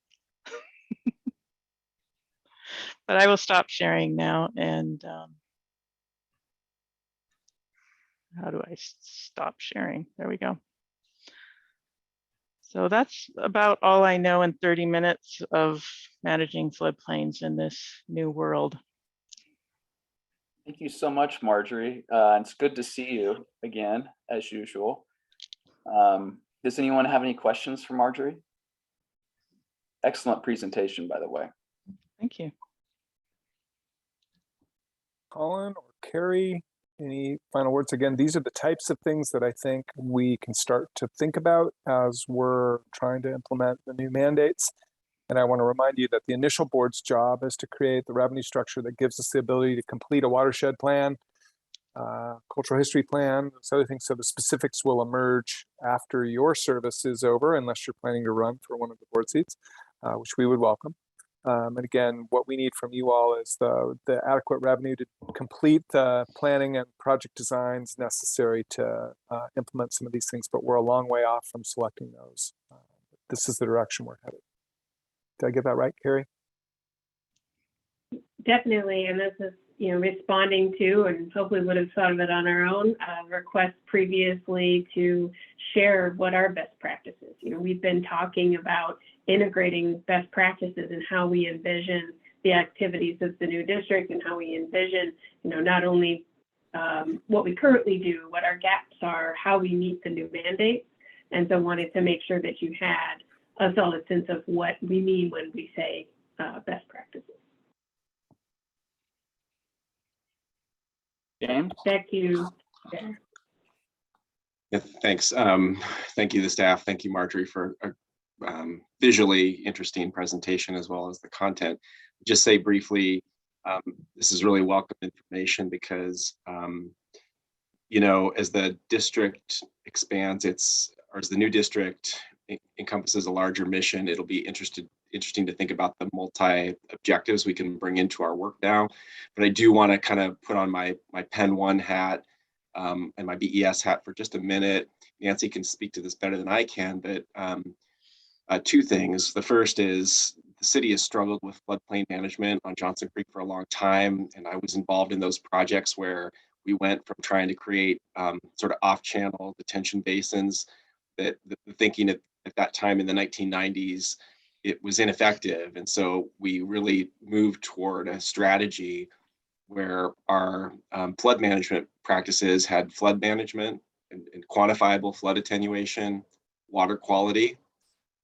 But I will stop sharing now. And how do I stop sharing? There we go. So that's about all I know in 30 minutes of managing floodplains in this new world. Thank you so much, Marjorie. It's good to see you again, as usual. Does anyone have any questions for Marjorie? Excellent presentation, by the way. Thank you. Colin or Carrie, any final words? Again, these are the types of things that I think we can start to think about as we're trying to implement the new mandates. And I want to remind you that the initial board's job is to create the revenue structure that gives us the ability to complete a watershed plan, cultural history plan, those other things. So the specifics will emerge after your service is over, unless you're planning to run for one of the board seats, which we would welcome. And again, what we need from you all is the adequate revenue to complete the planning and project designs necessary to implement some of these things, but we're a long way off from selecting those. This is the direction we're headed. Did I get that right, Carrie? Definitely, and this is, you know, responding to, and hopefully would have thought of it on our own, requests previously to share what our best practices. You know, we've been talking about integrating best practices and how we envision the activities of the new district and how we envision, you know, not only what we currently do, what our gaps are, how we meet the new mandates. And so wanted to make sure that you had a solid sense of what we mean when we say best practices. James? Back to you. Yeah, thanks. Thank you, the staff. Thank you, Marjorie, for a visually interesting presentation as well as the content. Just say briefly, this is really welcome information because, you know, as the district expands or as the new district encompasses a larger mission, it'll be interesting to think about the multi-objectives we can bring into our work now. But I do want to kind of put on my Pen 1 hat and my BES hat for just a minute. Nancy can speak to this better than I can, but two things. The first is the city has struggled with floodplain management on Johnson Creek for a long time, and I was involved in those projects where we went from trying to create sort of off-channel detention basins that the thinking at that time in the 1990s, it was ineffective. And so we really moved toward a strategy where our flood management practices had flood management and quantifiable flood attenuation, water quality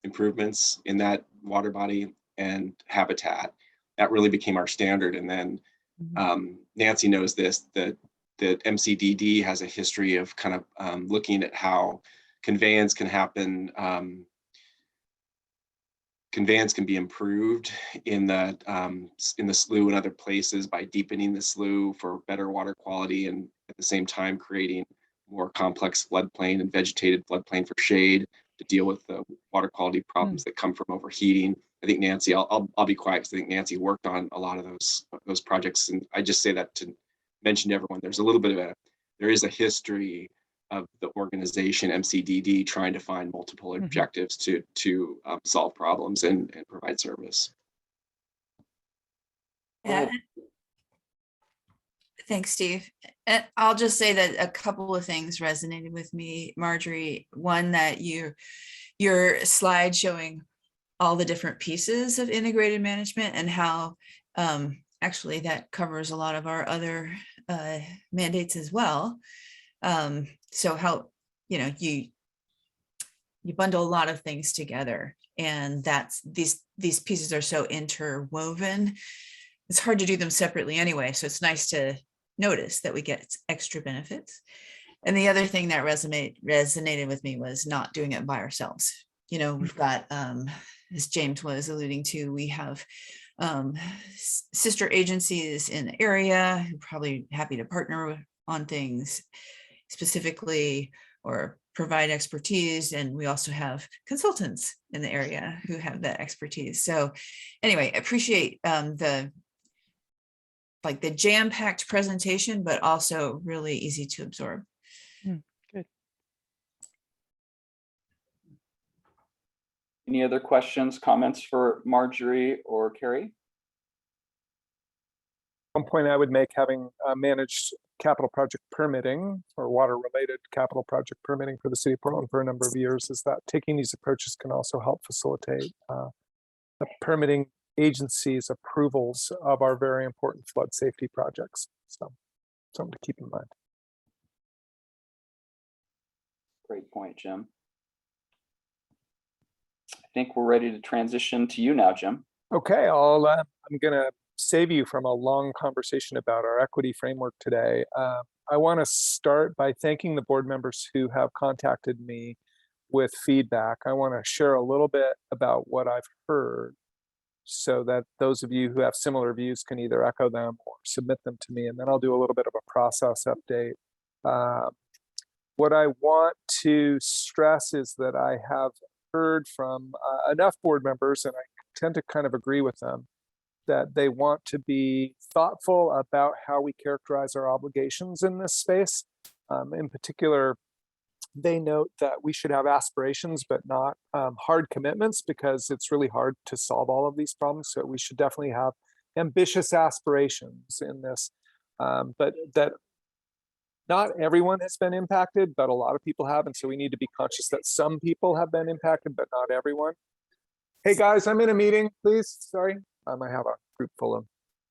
improvements in that water body, and habitat. That really became our standard. And then Nancy knows this, that MCDD has a history of kind of looking at how conveyance can happen conveyance can be improved in the slough and other places by deepening the slough for better water quality, and at the same time creating more complex floodplain and vegetated floodplain for shade to deal with the water quality problems that come from overheating. I think Nancy, I'll be quiet because I think Nancy worked on a lot of those projects, and I just say that to mention to everyone, there's a little bit of there is a history of the organization MCDD trying to find multiple objectives to solve problems and provide service. Yeah. Thanks, Steve. And I'll just say that a couple of things resonated with me, Marjorie. One, that your slide showing all the different pieces of integrated management and how actually that covers a lot of our other mandates as well. So how, you bundle a lot of things together, and that's these pieces are so interwoven. It's hard to do them separately anyway. So it's nice to notice that we get extra benefits. And the other thing that resonated with me was not doing it by ourselves. We've got, as James was alluding to, we have sister agencies in the area who are probably happy to partner on things specifically or provide expertise. And we also have consultants in the area who have that expertise. So anyway, I appreciate the jam-packed presentation, but also really easy to absorb. Good. Any other questions, comments for Marjorie or Carrie? One point I would make, having managed capital project permitting or water-related capital project permitting for the city of Portland for a number of years, is that taking these approaches can also help facilitate the permitting agencies' approvals of our very important flood safety projects. So something to keep in mind. Great point, Jim. I think we're ready to transition to you now, Jim. Okay, I'm going to save you from a long conversation about our equity framework today. I want to start by thanking the board members who have contacted me with feedback. I want to share a little bit about what I've heard so that those of you who have similar views can either echo them or submit them to me, and then I'll do a little bit of a process update. What I want to stress is that I have heard from enough board members, and I tend to kind of agree with them, that they want to be thoughtful about how we characterize our obligations in this space. In particular, they note that we should have aspirations, but not hard commitments, because it's really hard to solve all of these problems. So we should definitely have ambitious aspirations in this, but that not everyone has been impacted, but a lot of people have. And so we need to be conscious that some people have been impacted, but not everyone. Hey guys, I'm in a meeting, please. Sorry. I have a group full of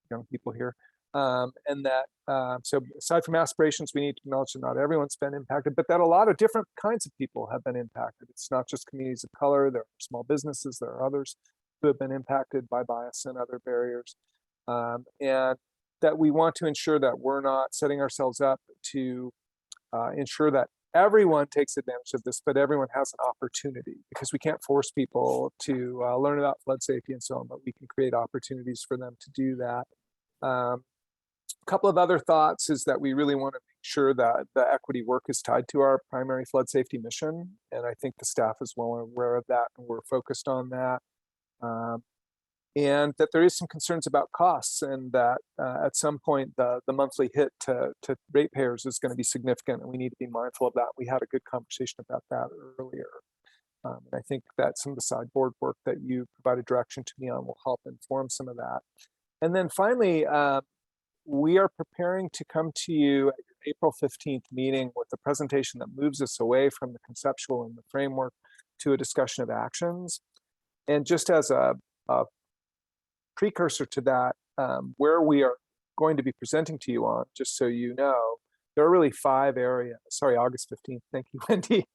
young people here. And that, so aside from aspirations, we need to acknowledge that not everyone's been impacted, but that a lot of different kinds of people have been impacted. It's not just communities of color, there are small businesses, there are others who have been impacted by bias and other barriers. And that we want to ensure that we're not setting ourselves up to ensure that everyone takes advantage of this, but everyone has an opportunity, because we can't force people to learn about flood safety and so on, but we can create opportunities for them to do that. A couple of other thoughts is that we really want to make sure that the equity work is tied to our primary flood safety mission. And I think the staff is well aware of that, and we're focused on that. And that there is some concerns about costs, and that at some point the monthly hit to ratepayers is going to be significant, and we need to be mindful of that. We had a good conversation about that earlier. And I think that some of the sideboard work that you provided direction to me on will help inform some of that. And then finally, we are preparing to come to you at your April 15th meeting with a presentation that moves us away from the conceptual and the framework to a discussion of actions. And just as a precursor to that, where we are going to be presenting to you on, just so you know, there are really 5 areas. Sorry, August 15th. Thank you, Wendy.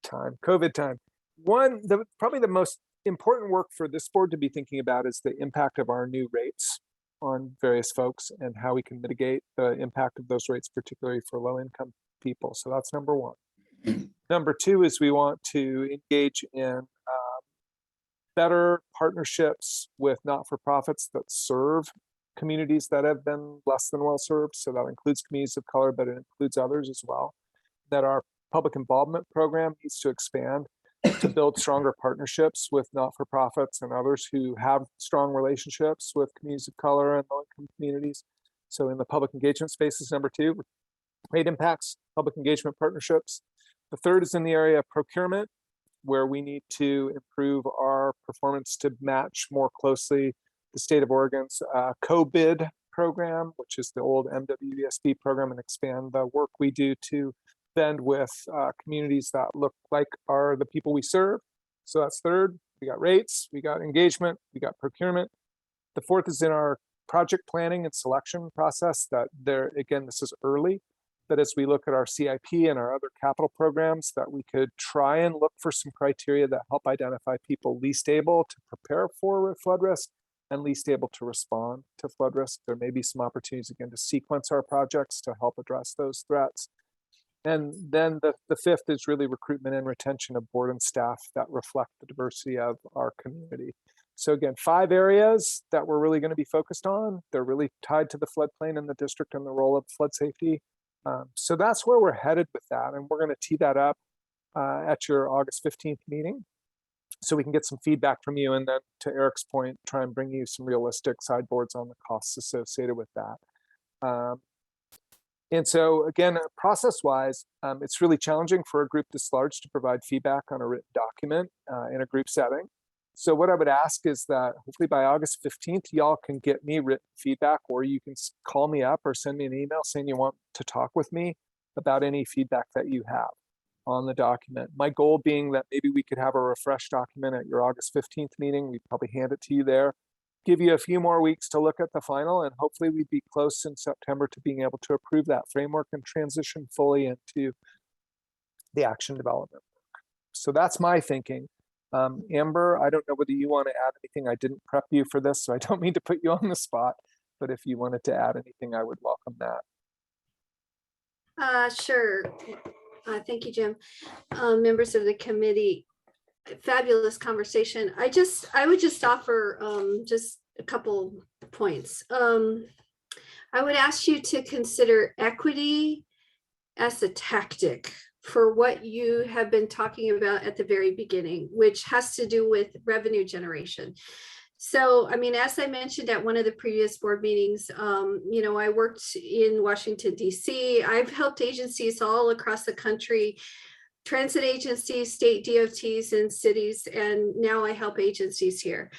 COVID time. One, probably the most important work for this board to be thinking about is the impact of our new rates on various folks and how we can mitigate the impact of those rates, particularly for low-income people. So that's number 1. Number 2 is we want to engage in better partnerships with not-for-profits that serve communities that have been less than well served. So that includes communities of color, but it includes others as well. That our public involvement program needs to expand to build stronger partnerships with not-for-profits and others who have strong relationships with communities of color and low-income communities. So in the public engagement space is number 2, rate impacts, public engagement partnerships. The third is in the area of procurement, where we need to improve our performance to match more closely the state of Oregon's co-bid program, which is the old MWDSP program, and expand the work we do to bend with communities that look like are the people we serve. So that's third. We got rates, we got engagement, we got procurement. The fourth is in our project planning and selection process. That there, again, this is early, but as we look at our CIP and our other capital programs, that we could try and look for some criteria that help identify people least able to prepare for flood risk and least able to respond to flood risk. There may be some opportunities, again, to sequence our projects to help address those threats. And then the fifth is really recruitment and retention of board and staff that reflect the diversity of our community. So again, 5 areas that we're really going to be focused on. They're really tied to the floodplain in the district and the role of flood safety. So that's where we're headed with that. And we're going to tee that up at your August 15th meeting, so we can get some feedback from you. And then to Eric's point, try and bring you some realistic sideboards on the costs associated with that. And so again, process-wise, it's really challenging for a group this large to provide feedback on a written document in a group setting. So what I would ask is that hopefully by August 15th, y'all can get me written feedback, or you can call me up or send me an email saying you want to talk with me about any feedback that you have on the document. My goal being that maybe we could have a refreshed document at your August 15th meeting. We'd probably hand it to you there, give you a few more weeks to look at the final, and hopefully we'd be close in September to being able to approve that framework and transition fully into the action development. So that's my thinking. Amber, I don't know whether you want to add anything. I didn't prep you for this, so I don't mean to put you on the spot, but if you wanted to add anything, I would welcome that. Sure. Thank you, Jim. Members of the committee, fabulous conversation. I would just offer just a couple points. I would ask you to consider equity as a tactic for what you have been talking about at the very beginning, which has to do with revenue generation. So, I mean, as I mentioned at one of the previous board meetings, I worked in Washington, D.C. I've helped agencies all across the country, transit agencies, state DOTs, and cities, and now I help agencies here.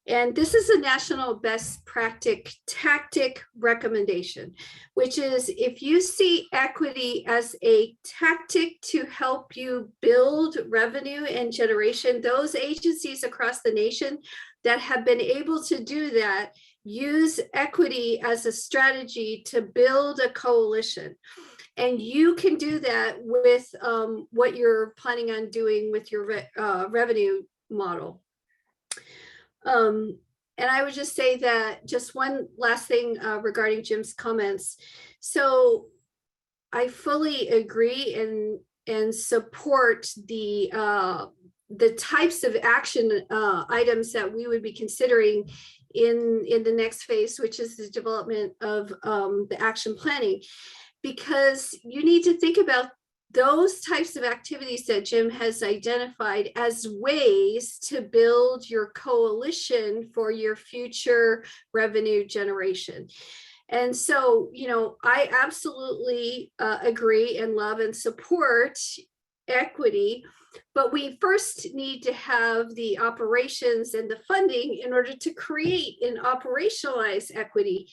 And this is a national best practice tactic recommendation, which is if you see equity as a tactic to help you build revenue and generation, those agencies across the nation that have been able to do that use equity as a strategy to build a coalition. And you can do that with what you're planning on doing with your revenue model. And I would just say that just one last thing regarding Jim's comments. So I fully agree and support the types of action items that we would be considering in the next phase, which is the development of the action planning, because you need to think about those types of activities that Jim has identified as ways to build your coalition for your future revenue generation. And so, I absolutely agree and love and support equity, but we first need to have the operations and the funding in order to create and operationalize equity.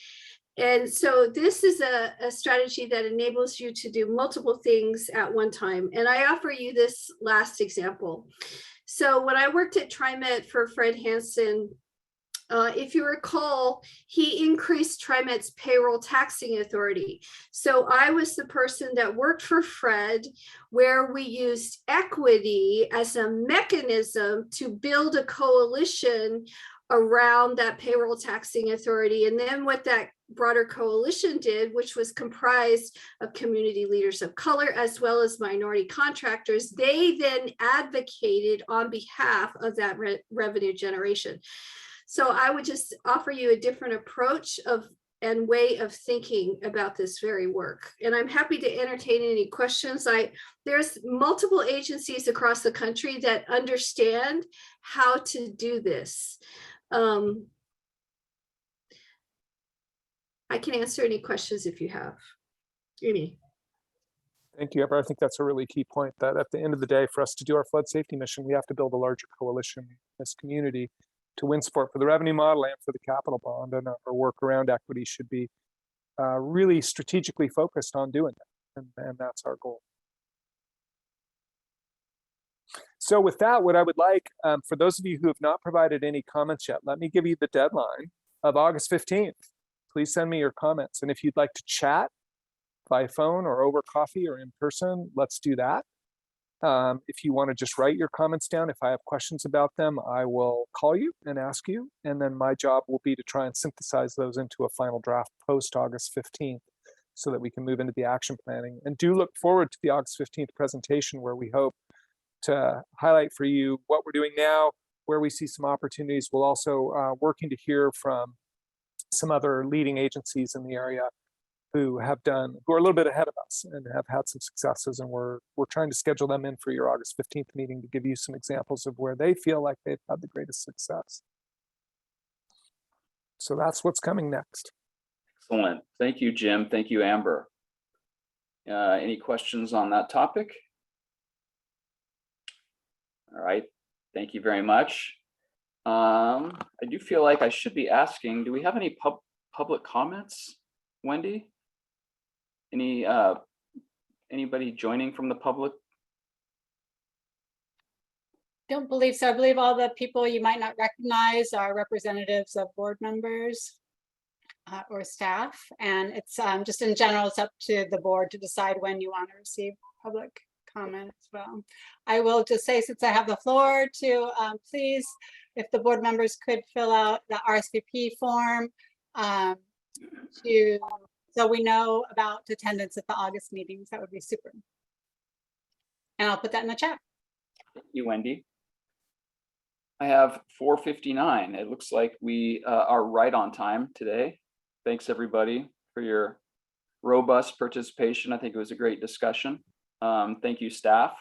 And so this is a strategy that enables you to do multiple things at one time. And I offer you this last example. So when I worked at TriMet for Fred Hansen, if you recall, he increased TriMet's payroll taxing authority. So I was the person that worked for Fred, where we used equity as a mechanism to build a coalition around that payroll taxing authority. And then what that broader coalition did, which was comprised of community leaders of color as well as minority contractors. They then advocated on behalf of that revenue generation. So I would just offer you a different approach and way of thinking about this very work. And I'm happy to entertain any questions. There's multiple agencies across the country that understand how to do this. I can answer any questions if you have any. Thank you, Amber. I think that's a really key point, that at the end of the day, for us to do our flood safety mission, we have to build a larger coalition in this community to win support for the revenue model and for the capital bond. And our work around equity should be really strategically focused on doing that. And that's our goal. So with that, what I would like, for those of you who have not provided any comments yet, let me give you the deadline of August 15th. Please send me your comments. And if you'd like to chat by phone or over coffee or in person, let's do that. If you want to just write your comments down, if I have questions about them, I will call you and ask you. And then my job will be to try and synthesize those into a final draft post August 15th so that we can move into the action planning. And do look forward to the August 15th presentation, where we hope to highlight for you what we're doing now, where we see some opportunities. We'll also working to hear from some other leading agencies in the area who are a little bit ahead of us and have had some successes. And we're trying to schedule them in for your August 15th meeting to give you some examples of where they feel like they've had the greatest success. So that's what's coming next. Excellent. Thank you, Jim. Thank you, Amber. Any questions on that topic? All right. Thank you very much. I do feel like I should be asking, do we have any public comments, Wendy? Anybody joining from the public? Don't believe so. I believe all the people you might not recognize are representatives of board members or staff. And it's just in general, it's up to the board to decide when you want to receive public comment as well. I will just say, since I have the floor, to please, if the board members could fill out the RSVP form so we know about attendance at the August meetings, that would be super. And I'll put that in the chat. Thank you, Wendy. I have 4:59. It looks like we are right on time today. Thanks everybody for your robust participation. I think it was a great discussion. Thank you, staff.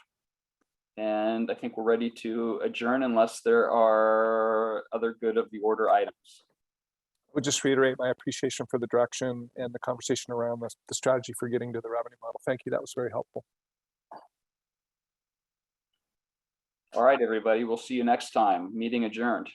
And I think we're ready to adjourn unless there are other good of the order items. I would just reiterate my appreciation for the direction and the conversation around the strategy for getting to the revenue model. Thank you. That was very helpful. All right, everybody. We'll see you next time. Meeting adjourned.